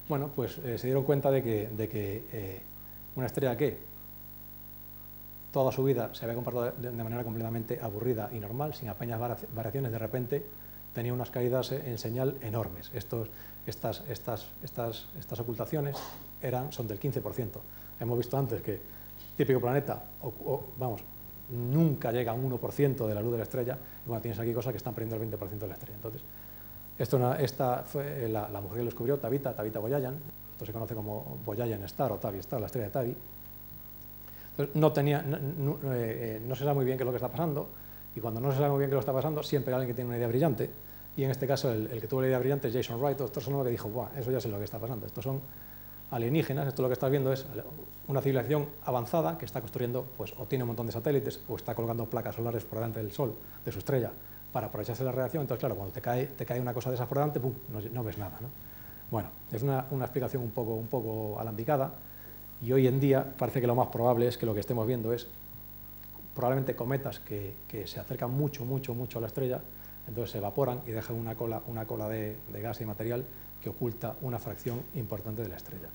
bueno, pues se dieron cuenta de que una estrella que toda su vida se había comportado de manera completamente aburrida y normal, sin apenas variaciones, de repente tenía unas caídas en señal enormes. Estas ocultaciones son del 15%. Hemos visto antes que típico planeta, nunca llega a un 1% de la luz de la estrella, y bueno, tienes aquí cosas que están perdiendo el 20% de la estrella. Entonces, esta fue la mujer que lo descubrió, Tabitha Boyajian. Esto se conoce como Boyajian Star o Tabi Star, la estrella de Tabi. Entonces, no se sabe muy bien qué es lo que está pasando, y cuando no se sabe muy bien qué es lo que está pasando, siempre hay alguien que tiene una idea brillante, y en este caso el que tuvo la idea brillante es Jason Wright, otro sonoro que dijo, buah, eso ya sé lo que está pasando, estos son alienígenas, esto lo que estás viendo es una civilización avanzada que está construyendo, pues, o tiene un montón de satélites, o está colocando placas solares por delante del Sol, de su estrella, para aprovecharse de la radiación. Entonces, claro, cuando te cae una cosa de esas por delante, ¡pum!, no ves nada, ¿no? Bueno, es una explicación un poco alambicada, y hoy en día parece que lo más probable es que lo que estemos viendo es probablemente cometas que se acercan mucho a la estrella, entonces se evaporan y dejan una cola de gas y material que oculta una fracción importante de la estrella.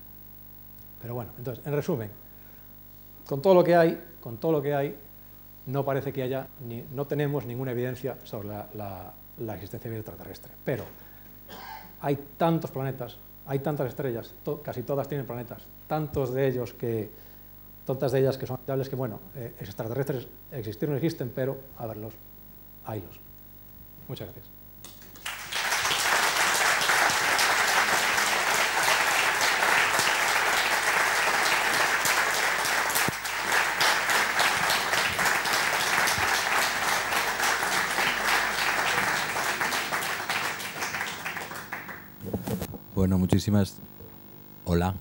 Pero bueno, entonces, en resumen, con todo lo que hay, no parece que haya, no tenemos ninguna evidencia sobre la existencia de vida extraterrestre. Pero hay tantos planetas, hay tantas estrellas, casi todas tienen planetas, tantas de ellas que son habitables, que bueno, extraterrestres existir no existen, pero a verlos, haylos. Muchas gracias. Bueno, muchísimas... Hola.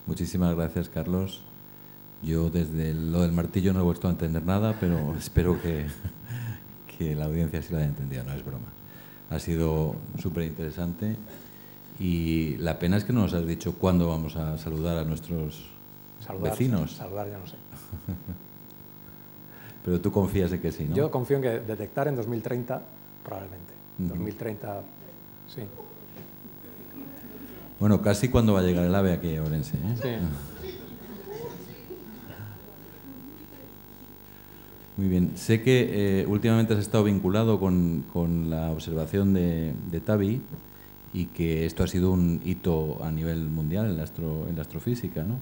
Muchísimas gracias, Carlos. Yo desde lo del martillo no he vuelto a entender nada, pero espero que la audiencia sí lo haya entendido, no es broma. Ha sido súper interesante, y la pena es que no nos has dicho cuándo vamos a saludar a nuestros vecinos. Saludar ya no sé. Pero tú confías en que sí, ¿no? Yo confío en que detectar en 2030, probablemente. 2030, sí. Bueno, casi cuando va a llegar el AVE aquí a Orense, ¿eh? Sí. Muy bien. Sé que últimamente has estado vinculado con la observación de Tabi, y que esto ha sido un hito a nivel mundial en la astrofísica, ¿no?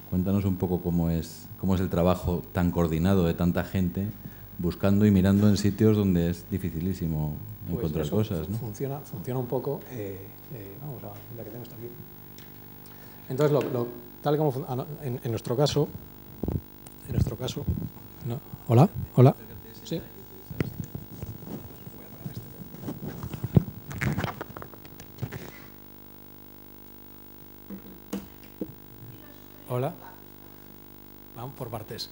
Cuéntanos un poco cómo es el trabajo tan coordinado de tanta gente buscando y mirando en sitios donde es dificilísimo encontrar cosas, ¿no? Funciona un poco. Vamos a ver, que tengo esto aquí. Entonces, tal como en nuestro caso, no. Hola. Sí. Hola. Vamos por partes.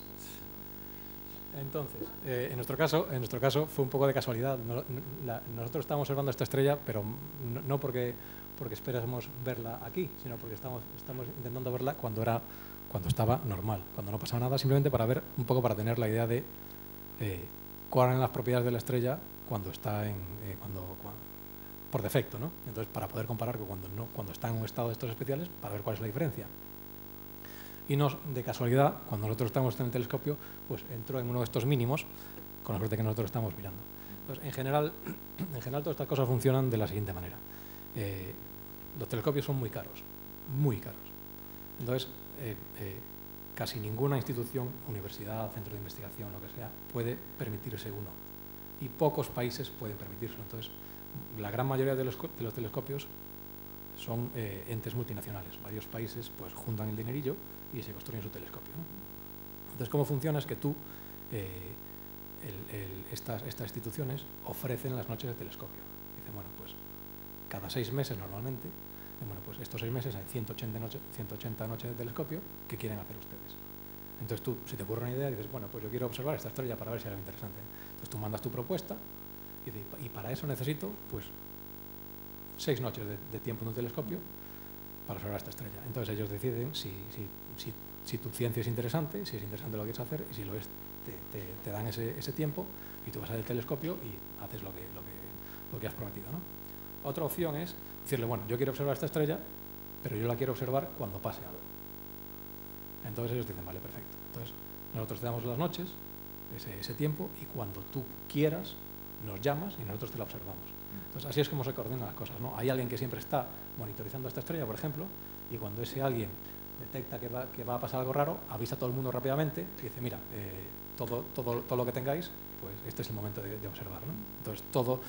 Entonces, en nuestro caso fue un poco de casualidad. Nosotros estábamos observando esta estrella, pero no porque esperásemos verla aquí, sino porque estamos intentando verla cuando estaba normal, cuando no pasaba nada, simplemente para ver un poco, para tener la idea de cuáles eran las propiedades de la estrella cuando está por defecto, ¿no? Entonces, para poder comparar con cuando está en un estado de estos especiales, para ver cuál es la diferencia. Y de casualidad, cuando nosotros estamos en el telescopio, pues entró en uno de estos mínimos, con la suerte que nosotros estamos mirando. Entonces, en general, todas estas cosas funcionan de la siguiente manera. Los telescopios son muy caros, muy caros. Entonces, casi ninguna institución, universidad, centro de investigación, lo que sea, puede permitirse uno. Y pocos países pueden permitírselo. Entonces, la gran mayoría de los telescopios son entes multinacionales. Varios países pues juntan el dinerillo y se construyen su telescopio, ¿no? Entonces, ¿cómo funciona? Es que tú, estas instituciones ofrecen las noches de telescopio. Dicen, bueno, pues cada 6 meses normalmente, bueno, pues estos 6 meses hay 180 noches de telescopio que quieren hacer ustedes. Entonces tú, si te ocurre una idea, dices, bueno, pues yo quiero observar esta estrella para ver si hay algo interesante. Entonces tú mandas tu propuesta y para eso necesito, pues, 6 noches de tiempo en un telescopio para observar esta estrella. Entonces ellos deciden si tu ciencia es interesante, si es interesante lo que quieres hacer, y si lo es, te dan ese tiempo y tú vas al telescopio y haces lo que has prometido, ¿no? Otra opción es decirle, bueno, yo quiero observar esta estrella, pero yo la quiero observar cuando pase algo. Entonces ellos dicen, vale, perfecto. Entonces nosotros te damos las noches, ese tiempo, y cuando tú quieras nos llamas y nosotros te la observamos. Entonces así es como se coordinan las cosas, ¿no? Hay alguien que siempre está monitorizando esta estrella, por ejemplo, y cuando ese alguien detecta que va a pasar algo raro, avisa a todo el mundo rápidamente y dice, mira, todo lo que tengáis, pues este es el momento de observar, ¿no? Entonces todo,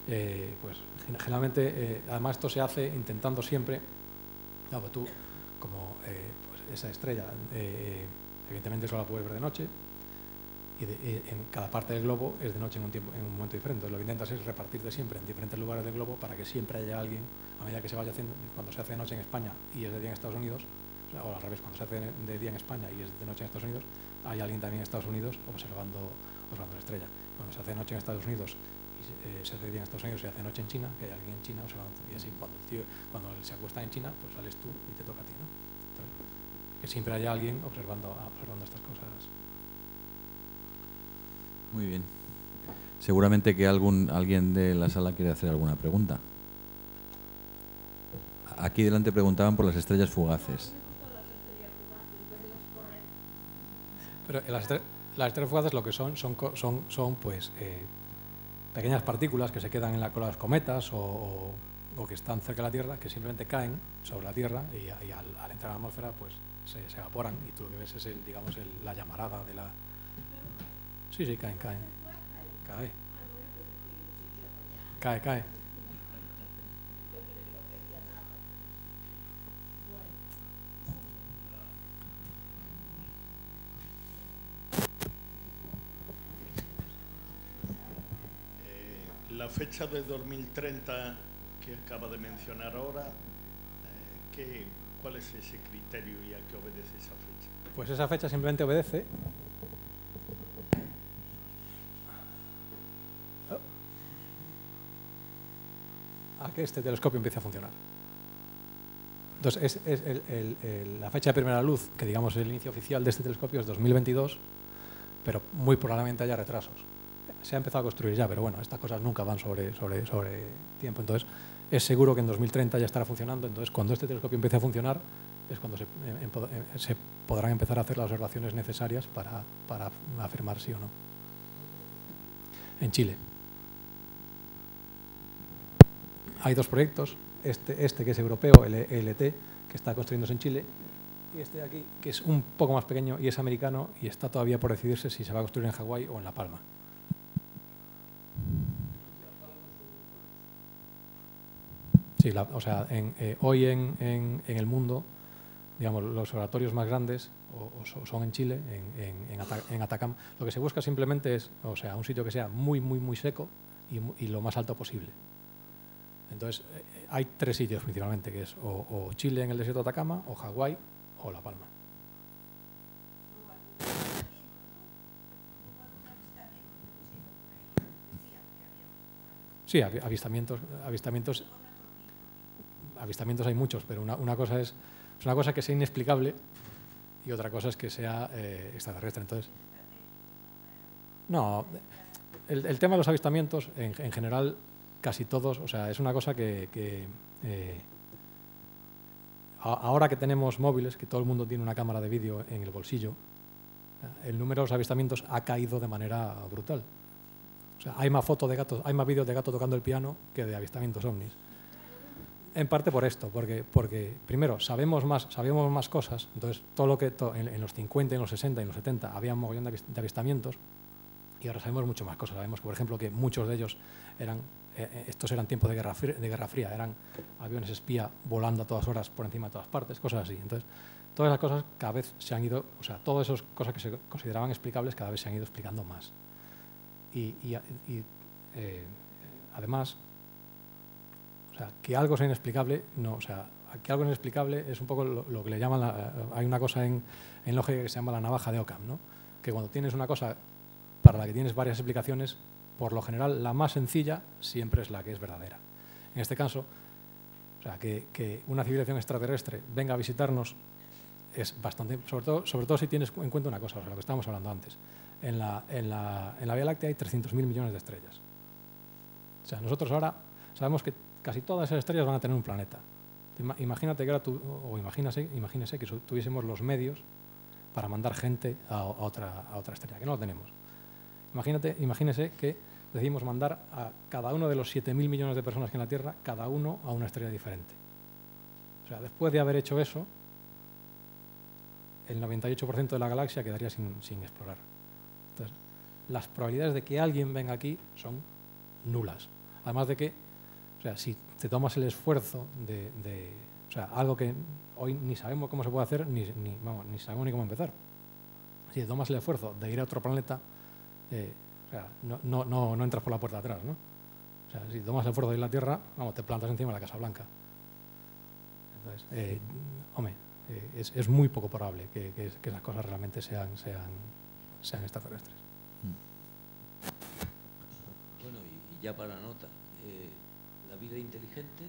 pues generalmente, además esto se hace intentando siempre, claro, tú, como pues esa estrella, evidentemente solo la puedes ver de noche, y en cada parte del globo es de noche en un momento diferente. Entonces, lo que intentas es repartirte siempre en diferentes lugares del globo para que siempre haya alguien, a medida que se vaya haciendo, cuando se hace de noche en España y es de día en Estados Unidos, o al revés, cuando se hace de día en España y es de noche en Estados Unidos, hay alguien también en Estados Unidos observando la estrella. Cuando se hace de noche en Estados Unidos y se hace de día en Estados Unidos, se hace de noche en China, que hay alguien en China observando. Y así, cuando él se acuesta en China, pues sales tú y te toca a ti, ¿no? Entonces, que siempre haya alguien observando estas cosas. Muy bien. Seguramente que alguien de la sala quiere hacer alguna pregunta. Aquí delante preguntaban por las estrellas fugaces. Pero las estrellas fugaces lo que son pues pequeñas partículas que se quedan en la cola de los cometas o que están cerca de la Tierra, que simplemente caen sobre la Tierra y al entrar a la atmósfera pues se evaporan, y tú lo que ves es la llamarada de la... Sí, caen. Cae. La fecha de 2030 que acaba de mencionar ahora, ¿cuál es ese criterio y a qué obedece esa fecha? Pues esa fecha simplemente obedece a que este telescopio empiece a funcionar. Entonces, la fecha de primera luz, que digamos el inicio oficial de este telescopio, es 2022, pero muy probablemente haya retrasos. Se ha empezado a construir ya, pero bueno, estas cosas nunca van sobre tiempo. Entonces, es seguro que en 2030 ya estará funcionando. Entonces, cuando este telescopio empiece a funcionar, es cuando se podrán empezar a hacer las observaciones necesarias para afirmar sí o no. En Chile. Hay 2 proyectos, este que es europeo, el ELT, que está construyéndose en Chile, y este de aquí, que es un poco más pequeño y es americano, y está todavía por decidirse si se va a construir en Hawái o en La Palma. Sí, hoy en el mundo, digamos, los observatorios más grandes son en Chile, en Atacama. Lo que se busca simplemente es, un sitio que sea muy, muy, muy seco y lo más alto posible. Entonces, hay 3 sitios principalmente, que es o Chile en el desierto de Atacama, o Hawái, o La Palma. Sí, avistamientos hay muchos, pero una cosa es una cosa que sea inexplicable y otra cosa es que sea extraterrestre. Entonces, no, el tema de los avistamientos, en general, casi todos, o sea, es una cosa que ahora que tenemos móviles, que todo el mundo tiene una cámara de vídeo en el bolsillo, el número de los avistamientos ha caído de manera brutal. O sea, hay más fotos de gatos, hay más vídeos de gatos tocando el piano que de avistamientos ovnis. En parte por esto, porque primero sabemos más cosas. Entonces, todo lo que en los 50, en los 60 y en los 70 había un mogollón de avistamientos y ahora sabemos mucho más cosas. Sabemos, por ejemplo, que muchos de ellos estos eran tiempos de Guerra Fría, eran aviones espía volando a todas horas por encima de todas partes, cosas así. Entonces, todas esas cosas cada vez se han ido, o sea, todas esas cosas que se consideraban explicables cada vez se han ido explicando más. Además, o sea, que algo sea inexplicable, no, o sea, que algo inexplicable es un poco lo que le llaman, hay una cosa en lógica que se llama la navaja de Occam, ¿no? Que cuando tienes una cosa para la que tienes varias explicaciones, por lo general la más sencilla siempre es la que es verdadera. En este caso, o sea, que una civilización extraterrestre venga a visitarnos es bastante, sobre todo si tienes en cuenta una cosa, o sea, lo que estábamos hablando antes. En la Vía Láctea hay 300.000 millones de estrellas. O sea, nosotros ahora sabemos que casi todas esas estrellas van a tener un planeta. Imagínate que ahora imagínese que tuviésemos los medios para mandar gente a otra estrella, que no lo tenemos. Imagínese que decidimos mandar a cada uno de los 7.000 millones de personas que hay en la Tierra, cada uno a una estrella diferente. O sea, después de haber hecho eso, el 98% de la galaxia quedaría sin explorar. Entonces, las probabilidades de que alguien venga aquí son nulas. Además de que, o sea, si te tomas el esfuerzo o sea, algo que hoy ni sabemos cómo se puede hacer, ni sabemos ni cómo empezar. Si te tomas el esfuerzo de ir a otro planeta, o sea, no entras por la puerta de atrás, ¿no? O sea, si tomas el esfuerzo de ir a la Tierra, te plantas encima de la Casa Blanca. Entonces, hombre, es muy poco probable que esas cosas realmente sean extraterrestres. Bueno, y ya para nota, la vida inteligente,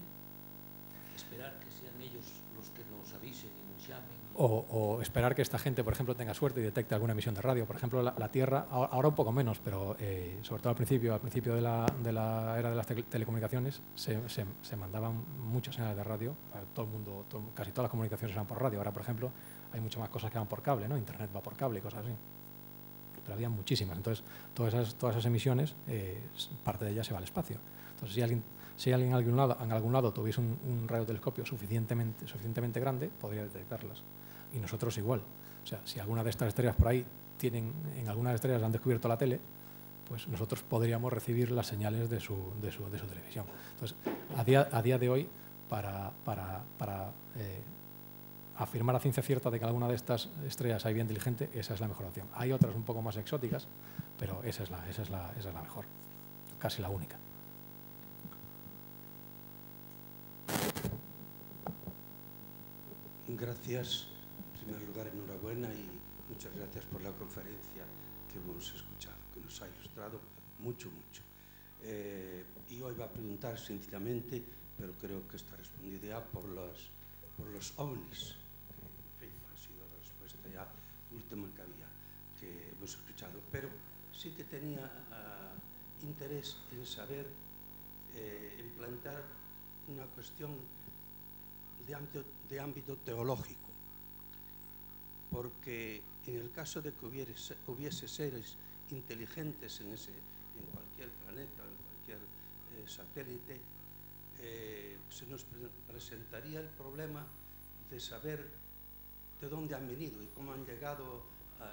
esperar que sean ellos los que nos avisen y nos llamen. O esperar que esta gente, por ejemplo, tenga suerte y detecte alguna emisión de radio. Por ejemplo, la Tierra, ahora un poco menos, pero sobre todo al principio de la era de las telecomunicaciones, se mandaban muchas señales de radio. Todo el mundo, casi todas las comunicaciones eran por radio. Ahora, por ejemplo, hay muchas más cosas que van por cable, ¿no? Internet va por cable y cosas así. Pero había muchísimas. Entonces, todas esas emisiones, parte de ellas se va al espacio. Entonces, si alguien en algún lado tuviese un radiotelescopio suficientemente grande, podría detectarlas. Y nosotros igual. O sea, si alguna de estas estrellas por ahí en algunas estrellas han descubierto la tele, pues nosotros podríamos recibir las señales de su televisión. Entonces, a día de hoy, para afirmar a ciencia cierta de que alguna de estas estrellas hay vida inteligente, esa es la mejor opción. Hay otras un poco más exóticas, pero esa es la mejor, casi la única. Gracias. En primer lugar, enhorabuena y muchas gracias por la conferencia que hemos escuchado, que nos ha ilustrado mucho. Y hoy va a preguntar sencillamente, pero creo que está respondido ya por los ovnis, que en fin, ha sido la respuesta ya última que hemos escuchado. Pero sí que tenía interés en saber, en plantear una cuestión de ámbito teológico. Porque en el caso de que hubiese seres inteligentes en cualquier planeta, en cualquier satélite, se nos presentaría el problema de saber de dónde han venido y cómo han llegado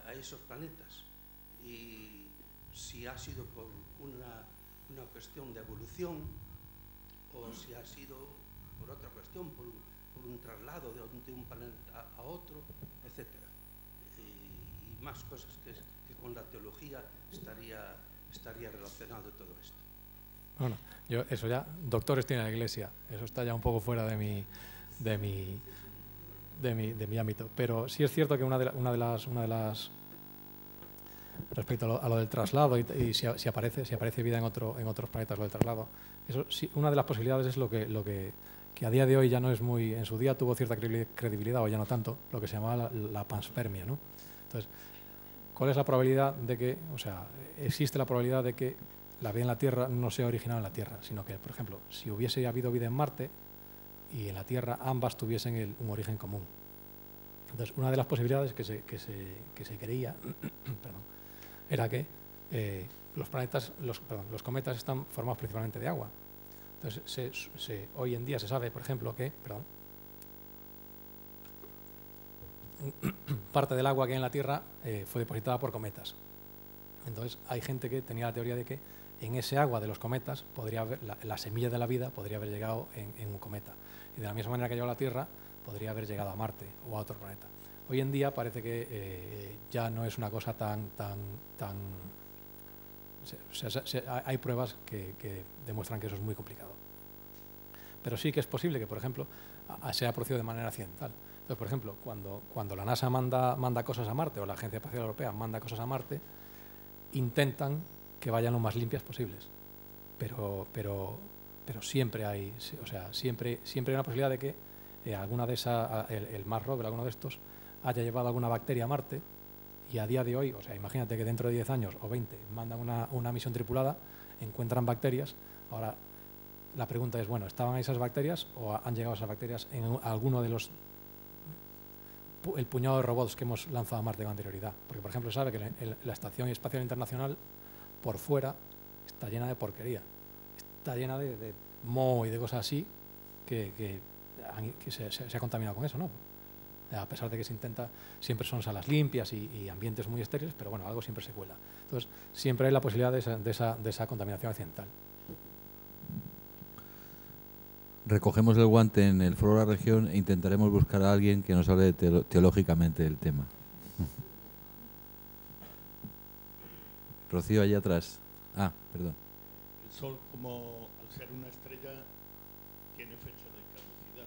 a esos planetas. Y si ha sido por una cuestión de evolución o si ha sido por otra cuestión, por un traslado de un planeta a otro, etcétera. Y más cosas que con la teología estaría relacionado todo esto. Bueno, eso ya, doctores tiene la Iglesia, eso está ya un poco fuera de mi ámbito. Pero sí es cierto que una de respecto a lo del traslado y si aparece vida en otros planetas, lo del traslado, eso sí, una de las posibilidades es lo que a día de hoy ya no es muy, en su día tuvo cierta credibilidad o ya no tanto, lo que se llamaba la panspermia, ¿no? Entonces, ¿cuál es la probabilidad de que, o sea, existe la probabilidad de que la vida en la Tierra no sea originada en la Tierra, sino que, por ejemplo, si hubiese habido vida en Marte y en la Tierra ambas tuviesen un origen común? Entonces, una de las posibilidades que se creía perdón, era que los cometas están formados principalmente de agua. Entonces, hoy en día se sabe, por ejemplo, que parte del agua que hay en la Tierra fue depositada por cometas. Entonces, hay gente que tenía la teoría de que en ese agua de los cometas podría haber, la semilla de la vida podría haber llegado en un cometa. Y de la misma manera que llegó a la Tierra, podría haber llegado a Marte o a otro planeta. Hoy en día parece que ya no es una cosa tan hay pruebas que demuestran que eso es muy complicado. Pero sí que es posible que, por ejemplo, se haya producido de manera accidental. Entonces, por ejemplo, cuando la NASA manda cosas a Marte o la Agencia Espacial Europea manda cosas a Marte, intentan que vayan lo más limpias posibles. Pero siempre hay, o sea, siempre hay una posibilidad de que alguna de esas, el Mars Rover, alguno de estos, haya llevado alguna bacteria a Marte. Y a día de hoy, o sea, imagínate que dentro de 10 años o 20 mandan una misión tripulada, encuentran bacterias. Ahora, la pregunta es, bueno, ¿estaban ahí esas bacterias o han llegado esas bacterias en alguno de el puñado de robots que hemos lanzado a Marte con anterioridad? Porque, por ejemplo, sabe que la Estación Espacial Internacional, por fuera, está llena de porquería. Está llena de moho y de cosas así que se ha contaminado con eso, ¿no? A pesar de que se intenta, siempre son salas limpias y ambientes muy estériles, pero bueno, algo siempre se cuela. Entonces, siempre hay la posibilidad de esa contaminación accidental. Recogemos el guante en el Foro de la Región e intentaremos buscar a alguien que nos hable teológicamente del tema. Rocío, allá atrás. Ah, perdón. El Sol, como al ser una estrella, tiene fecha de caducidad.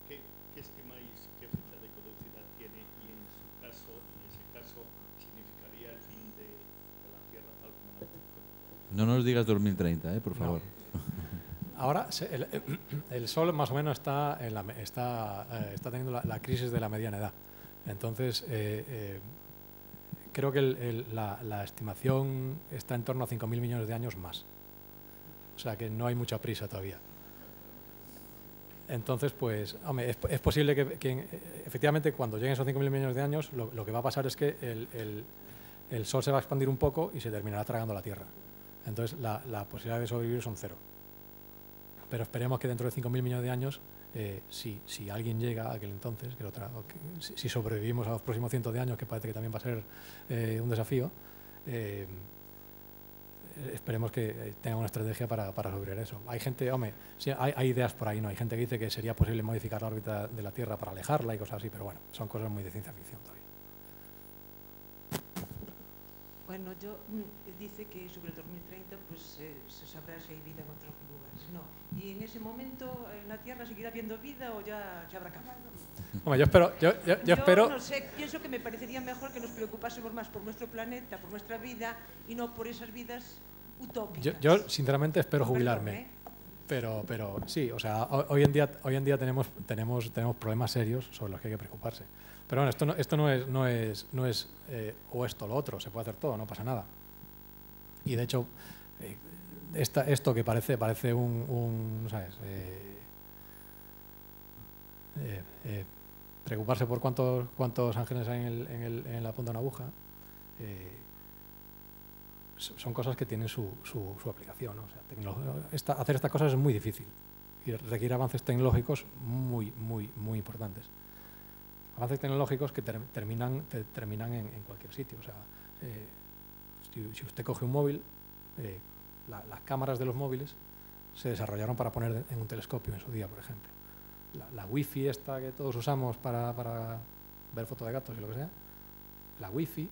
¿Qué estimáis qué fecha de caducidad tiene? Y en ese caso, ¿significaría el fin de la Tierra tal como la conocemos? No nos digas 2030, por favor. No. Ahora, el Sol más o menos está teniendo la crisis de la mediana edad. Entonces, creo que la estimación está en torno a 5.000 millones de años más. O sea que no hay mucha prisa todavía. Entonces, pues, hombre, es posible que efectivamente cuando lleguen esos 5.000 millones de años, lo que va a pasar es que el Sol se va a expandir un poco y se terminará tragando la Tierra. Entonces, la posibilidad de sobrevivir son cero. Pero esperemos que dentro de 5.000 millones de años, si alguien llega a aquel entonces, si sobrevivimos a los próximos cientos de años, que parece que también va a ser un desafío, esperemos que tenga una estrategia para sobrevivir eso. Hay gente, hombre, sí, hay ideas por ahí, ¿no? Hay gente que dice que sería posible modificar la órbita de la Tierra para alejarla y cosas así, pero bueno, son cosas muy de ciencia ficción todavía. Bueno, dice que sobre el 2030 pues se sabrá si hay vida en otros lugares. No. ¿Y en ese momento en la Tierra seguirá habiendo vida o ya se habrá acabado? Hombre, yo espero... No sé, pienso que me parecería mejor que nos preocupásemos más por nuestro planeta, por nuestra vida y no por esas vidas utópicas. Yo sinceramente espero jubilarme. Pero sí, o sea, hoy en día tenemos problemas serios sobre los que hay que preocuparse. Pero bueno, esto no es o esto o lo otro, se puede hacer todo, no pasa nada. Y de hecho, esto que parece ¿sabes? Preocuparse por cuántos ángeles hay en la punta de una aguja, son cosas que tienen su aplicación, ¿no? O sea, hacer estas cosas es muy difícil y requiere avances tecnológicos muy importantes. Avances tecnológicos que terminan en cualquier sitio. O sea, si usted coge un móvil, las cámaras de los móviles se desarrollaron para poner en un telescopio en su día, por ejemplo. La wifi esta que todos usamos para ver fotos de gatos y lo que sea, la wifi,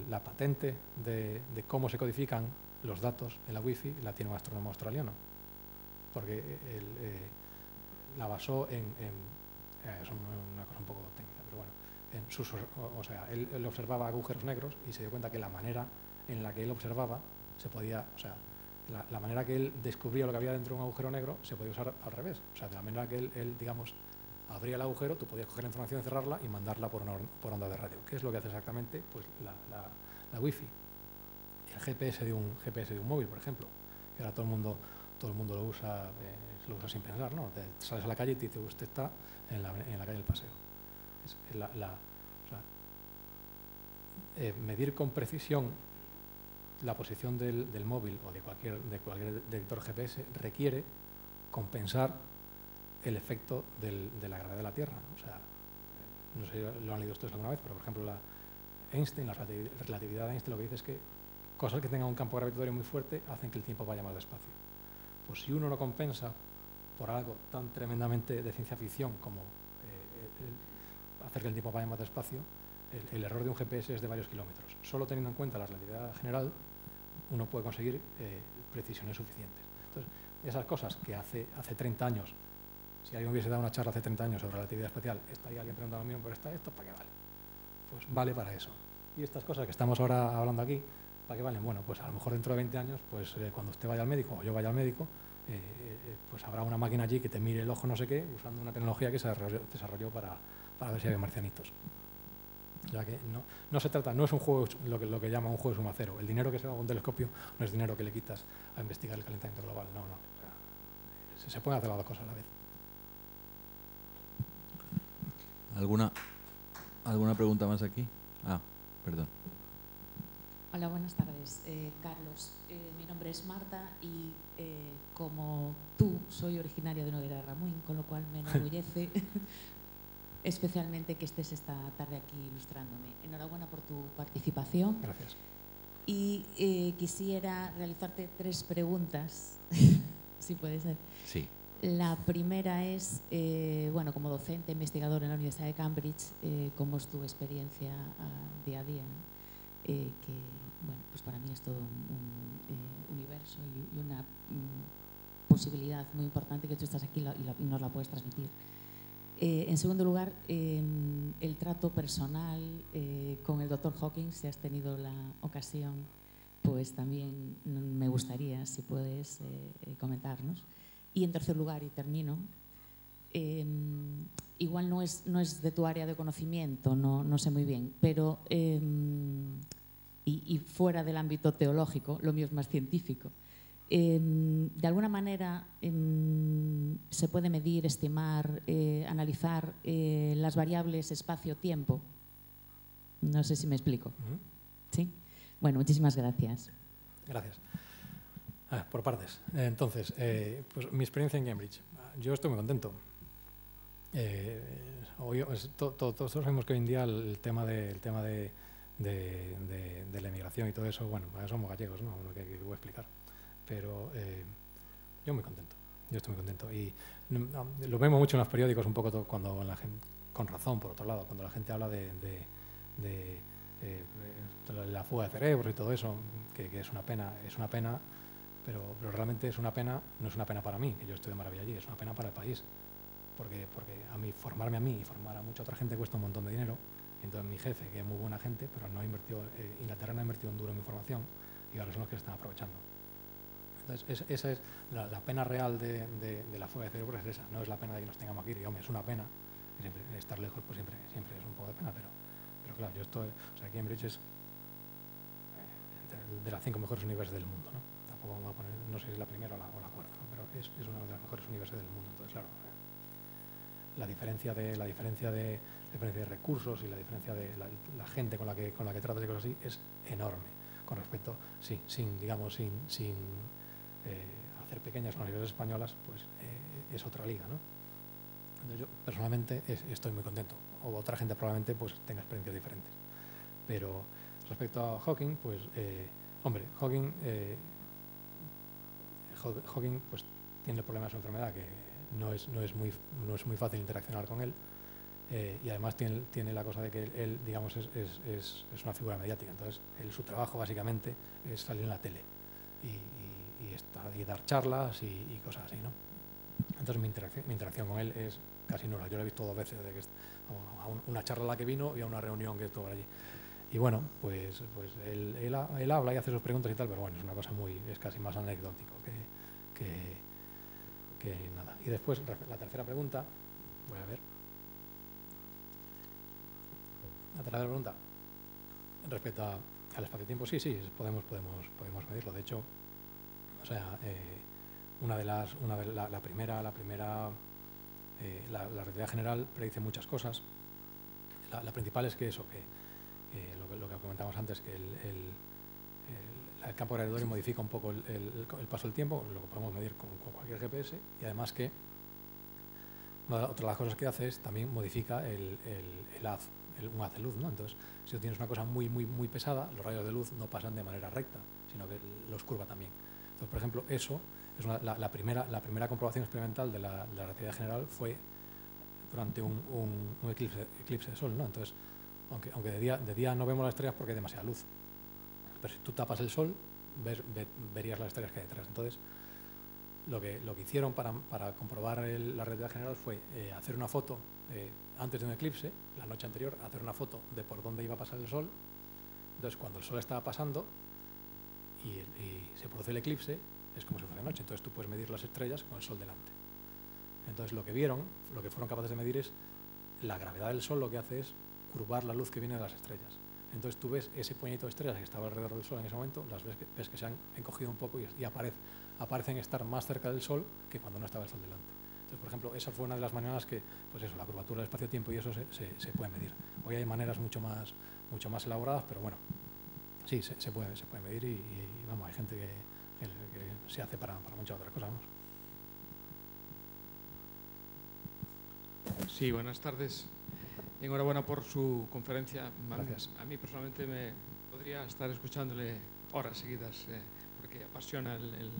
la patente de cómo se codifican los datos en la wifi la tiene un astrónomo australiano, porque la basó en es una cosa un poco técnica, pero bueno, o sea, él observaba agujeros negros y se dio cuenta que la manera en la que él observaba se podía, o sea, la manera que él descubría lo que había dentro de un agujero negro se podía usar al revés. O sea, de la manera que él digamos, abría el agujero, tú podías coger la información, cerrarla y mandarla por onda de radio. ¿Qué es lo que hace exactamente? Pues la Wi-Fi. El GPS de un móvil, por ejemplo, que ahora todo el mundo lo usa sin pensar, ¿no? Te sales a la calle y te dice, usted está en la calle del Paseo. Medir con precisión la posición del móvil o de cualquier detector GPS requiere compensar el efecto de la gravedad de la Tierra. O sea, no sé si lo han leído ustedes alguna vez, pero por ejemplo la relatividad de Einstein lo que dice es que cosas que tengan un campo gravitatorio muy fuerte hacen que el tiempo vaya más despacio. Pues si uno lo compensa por algo tan tremendamente de ciencia ficción como hacer que el tiempo vaya más despacio, el error de un GPS es de varios kilómetros. Solo teniendo en cuenta la relatividad general, uno puede conseguir precisiones suficientes. Entonces, esas cosas que hace 30 años, si alguien hubiese dado una charla hace 30 años sobre relatividad especial, estaría alguien preguntando lo mismo, pero ¿esto para qué vale? Pues vale para eso. Y estas cosas que estamos ahora hablando aquí, ¿para qué valen? Bueno, pues a lo mejor dentro de 20 años, pues cuando usted vaya al médico o yo vaya al médico, pues habrá una máquina allí que te mire el ojo no sé qué, usando una tecnología que se desarrolló para ver si había marcianitos. O sea que no se trata, no es un juego, lo que llama un juego de suma cero. El dinero que se va a un telescopio no es dinero que le quitas a investigar el calentamiento global. No. O sea, se pueden hacer las dos cosas a la vez. ¿Alguna pregunta más aquí? Perdón. Hola, buenas tardes. Carlos, mi nombre es Marta y como tú soy originaria de Noguera de Ramuín, con lo cual me enorgullece especialmente que estés esta tarde aquí ilustrándome. Enhorabuena por tu participación. Gracias. Y quisiera realizarte 3 preguntas, si puede ser. Sí. La primera es, bueno, como docente, investigador en la Universidad de Cambridge, ¿cómo es tu experiencia día a día? Que, bueno, pues para mí es todo un universo y una posibilidad muy importante que tú estás aquí y nos la puedes transmitir. En segundo lugar, el trato personal con el Dr. Hawking, si has tenido la ocasión, pues también me gustaría, si puedes, comentarnos. Y en tercer lugar, y termino, igual no es de tu área de conocimiento, no sé muy bien, pero y fuera del ámbito teológico, lo mío es más científico. De alguna manera se puede medir, estimar, analizar las variables espacio-tiempo. No sé si me explico. ¿Sí? Bueno, muchísimas gracias. Gracias. Por partes. Entonces, pues mi experiencia en Cambridge. Yo estoy muy contento. Todos sabemos que hoy en día el tema de la emigración y todo eso, bueno, somos gallegos, ¿no? Lo que voy a explicar. Pero yo muy contento. Yo estoy muy contento. Y lo vemos mucho en los periódicos un poco cuando la gente, con razón, por otro lado, cuando la gente habla de la fuga de cerebros y todo eso, que es una pena, pero realmente es una pena, no es una pena para mí, que yo estoy de maravilla allí, es una pena para el país. Porque formarme a mí y formar a mucha otra gente cuesta un montón de dinero. Entonces mi jefe, que es muy buena gente, pero no ha invertido, Inglaterra no ha invertido un duro en mi formación y ahora son los que están aprovechando. Entonces esa es la pena real de la fuga de cerebros, es esa, no es la pena de que nos tengamos aquí. Hombre, es una pena, siempre, estar lejos pues siempre es un poco de pena, pero claro, yo estoy, o sea, Cambridge es de las 5 mejores universidades del mundo, ¿no? Tampoco vamos a poner, no sé si es la primera o la cuarta, ¿no? Pero es una de las mejores universidades del mundo. Entonces, claro, la diferencia de recursos y la diferencia de la gente con la que tratas y cosas así es enorme con respecto, sin hacer pequeñas con las universidades españolas, pues es otra liga, ¿no? Entonces yo personalmente estoy muy contento, o otra gente probablemente pues tenga experiencias diferentes, pero respecto a Hawking, pues hombre, Hawking pues tiene el problema de su enfermedad, que no es muy fácil interaccionar con él, y además tiene la cosa de que él digamos, es una figura mediática. Entonces, su trabajo básicamente es salir en la tele y dar charlas y cosas así, ¿no? Entonces mi interacción con él es casi nula. Yo lo he visto 2 veces, desde que a una charla a la que vino y a una reunión que estuvo allí. Y bueno, pues él habla y hace sus preguntas y tal, pero bueno, es una cosa es casi más anecdótico que nada. Y después, la tercera pregunta, voy a ver. La tercera pregunta, respecto al espacio-tiempo, sí, podemos medirlo. De hecho, o sea, la relatividad general predice muchas cosas. La principal es que eso, lo que comentábamos antes, que el campo gravitatorio modifica un poco el paso del tiempo, lo que podemos medir con cualquier GPS, y además que otra de las cosas que hace es también modifica un haz de luz, ¿no? Entonces, si tú tienes una cosa muy pesada, los rayos de luz no pasan de manera recta, sino que los curva también. Entonces, por ejemplo, eso es la primera comprobación experimental de la relatividad general fue durante un eclipse de sol, ¿no? Entonces, aunque de día no vemos las estrellas porque hay demasiada luz, pero si tú tapas el sol, verías las estrellas que hay detrás. Entonces, lo que hicieron para comprobar la relatividad general fue hacer una foto antes de un eclipse, la noche anterior, hacer una foto de por dónde iba a pasar el sol. Entonces, cuando el sol estaba pasando y se produce el eclipse, es como si fuera noche. Entonces, tú puedes medir las estrellas con el sol delante. Entonces, lo que fueron capaces de medir es la gravedad del sol. Lo que hace es curvar la luz que viene de las estrellas. Entonces, tú ves ese puñito de estrellas que estaba alrededor del sol en ese momento, ves que se han encogido un poco y aparecen estar más cerca del sol que cuando no estaba el sol delante. Entonces, por ejemplo, esa fue una de las maneras que, pues eso, la curvatura del espacio-tiempo y eso se puede medir. Hoy hay maneras mucho más elaboradas, pero bueno, sí, se puede medir y vamos, hay gente que se hace para muchas otras cosas, vamos. Sí, buenas tardes. Enhorabuena por su conferencia. Gracias. A mí personalmente me podría estar escuchándole horas seguidas porque apasiona el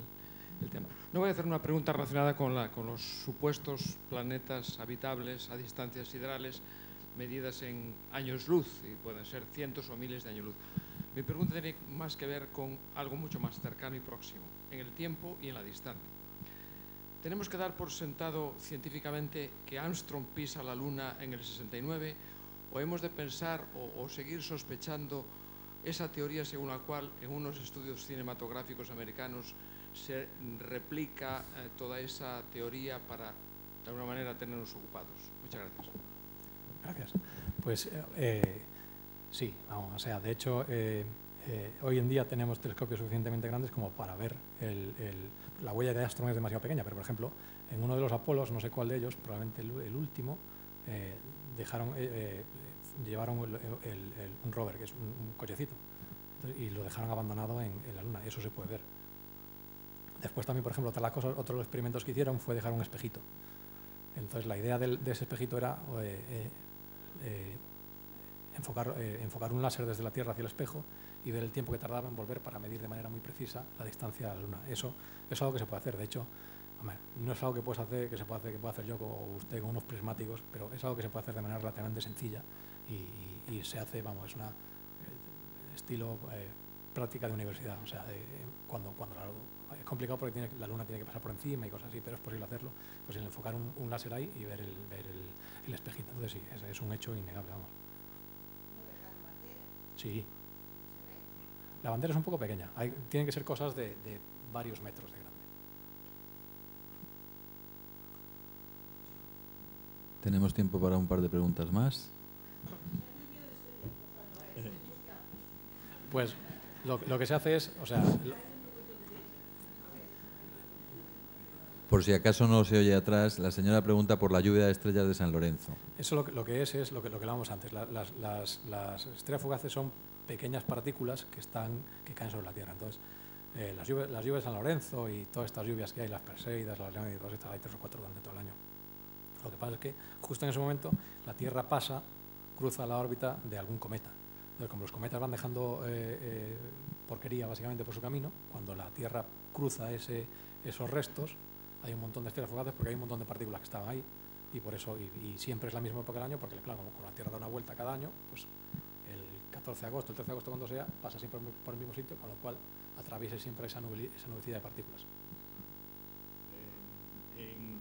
tema. No voy a hacer una pregunta relacionada con los supuestos planetas habitables a distancias siderales medidas en años luz, y pueden ser cientos o miles de años luz. Mi pregunta tiene más que ver con algo mucho más cercano y próximo, en el tiempo y en la distancia. ¿Tenemos que dar por sentado científicamente que Armstrong pisa la Luna en el 69 o hemos de pensar o seguir sospechando esa teoría según la cual en unos estudios cinematográficos americanos se replica toda esa teoría para, de alguna manera, tenernos ocupados? Muchas gracias. Gracias. Pues sí, vamos, o sea, de hecho, hoy en día tenemos telescopios suficientemente grandes como para ver la huella de Armstrong es demasiado pequeña, pero por ejemplo, en uno de los Apolos, no sé cuál de ellos, probablemente el último, llevaron un rover, que es un cochecito, y lo dejaron abandonado en la Luna, eso se puede ver. Después también, por ejemplo, otro de los experimentos que hicieron fue dejar un espejito. Entonces la idea de ese espejito era enfocar un láser desde la Tierra hacia el espejo y ver el tiempo que tardaba en volver para medir de manera muy precisa la distancia a la Luna. Eso es algo que se puede hacer. De hecho, no es algo que pueda hacer yo o usted con unos prismáticos, pero es algo que se puede hacer de manera relativamente sencilla y se hace, vamos, es una estilo práctica de universidad. O sea, cuando es complicado porque la Luna tiene que pasar por encima y cosas así, pero es posible hacerlo. Pues el enfocar un láser ahí y ver el espejito. Entonces sí, es un hecho innegable, vamos. Sí. La bandera es un poco pequeña. Tienen que ser cosas de varios metros de grande. Tenemos tiempo para un par de preguntas más. Pues lo que se hace es, o sea... Por si acaso no se oye atrás, la señora pregunta por la lluvia de estrellas de San Lorenzo. Eso lo que es lo que hablábamos antes. Las estrellas fugaces son pequeñas partículas que caen sobre la Tierra. Entonces, las lluvias de San Lorenzo y todas estas lluvias que hay, las Perseidas, las Leónidas, todas estas, hay 3 o 4 durante todo el año. Lo que pasa es que justo en ese momento la Tierra cruza la órbita de algún cometa. Entonces, como los cometas van dejando porquería básicamente por su camino, cuando la Tierra cruza esos restos, hay un montón de estrellas fugaces porque hay un montón de partículas que estaban ahí y por eso, y siempre es la misma época del año porque, claro, como la Tierra da una vuelta cada año, pues el 14 de agosto, el 13 de agosto, cuando sea, pasa siempre por el mismo sitio, con lo cual atraviesa siempre esa nubecilla de partículas. En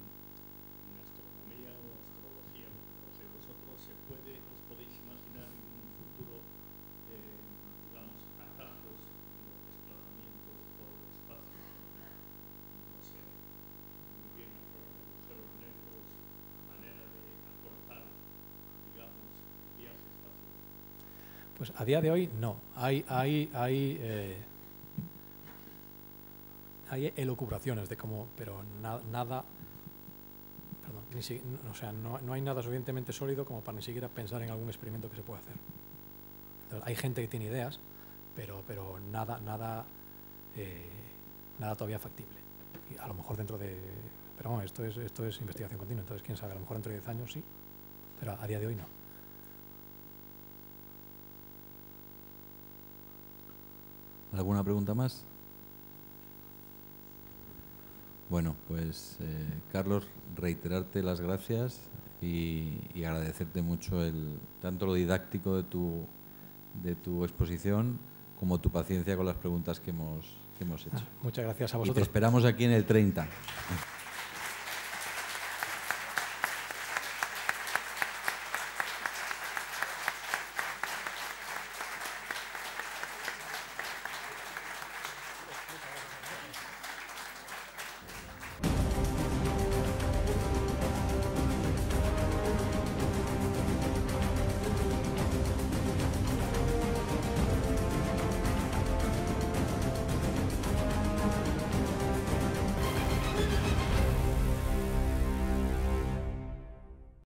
Pues a día de hoy no. Hay elucubraciones de cómo, pero nada, perdón, o sea, no hay nada suficientemente sólido como para ni siquiera pensar en algún experimento que se pueda hacer. Entonces, hay gente que tiene ideas, pero nada todavía factible. Y a lo mejor dentro de... Pero bueno, esto es investigación continua, entonces quién sabe, a lo mejor dentro de 10 años sí, pero a día de hoy no. ¿Alguna pregunta más? Bueno, pues Carlos, reiterarte las gracias y agradecerte mucho tanto lo didáctico de tu exposición como tu paciencia con las preguntas que hemos hecho. Muchas gracias a Y vosotros. te esperamos aquí en el 30.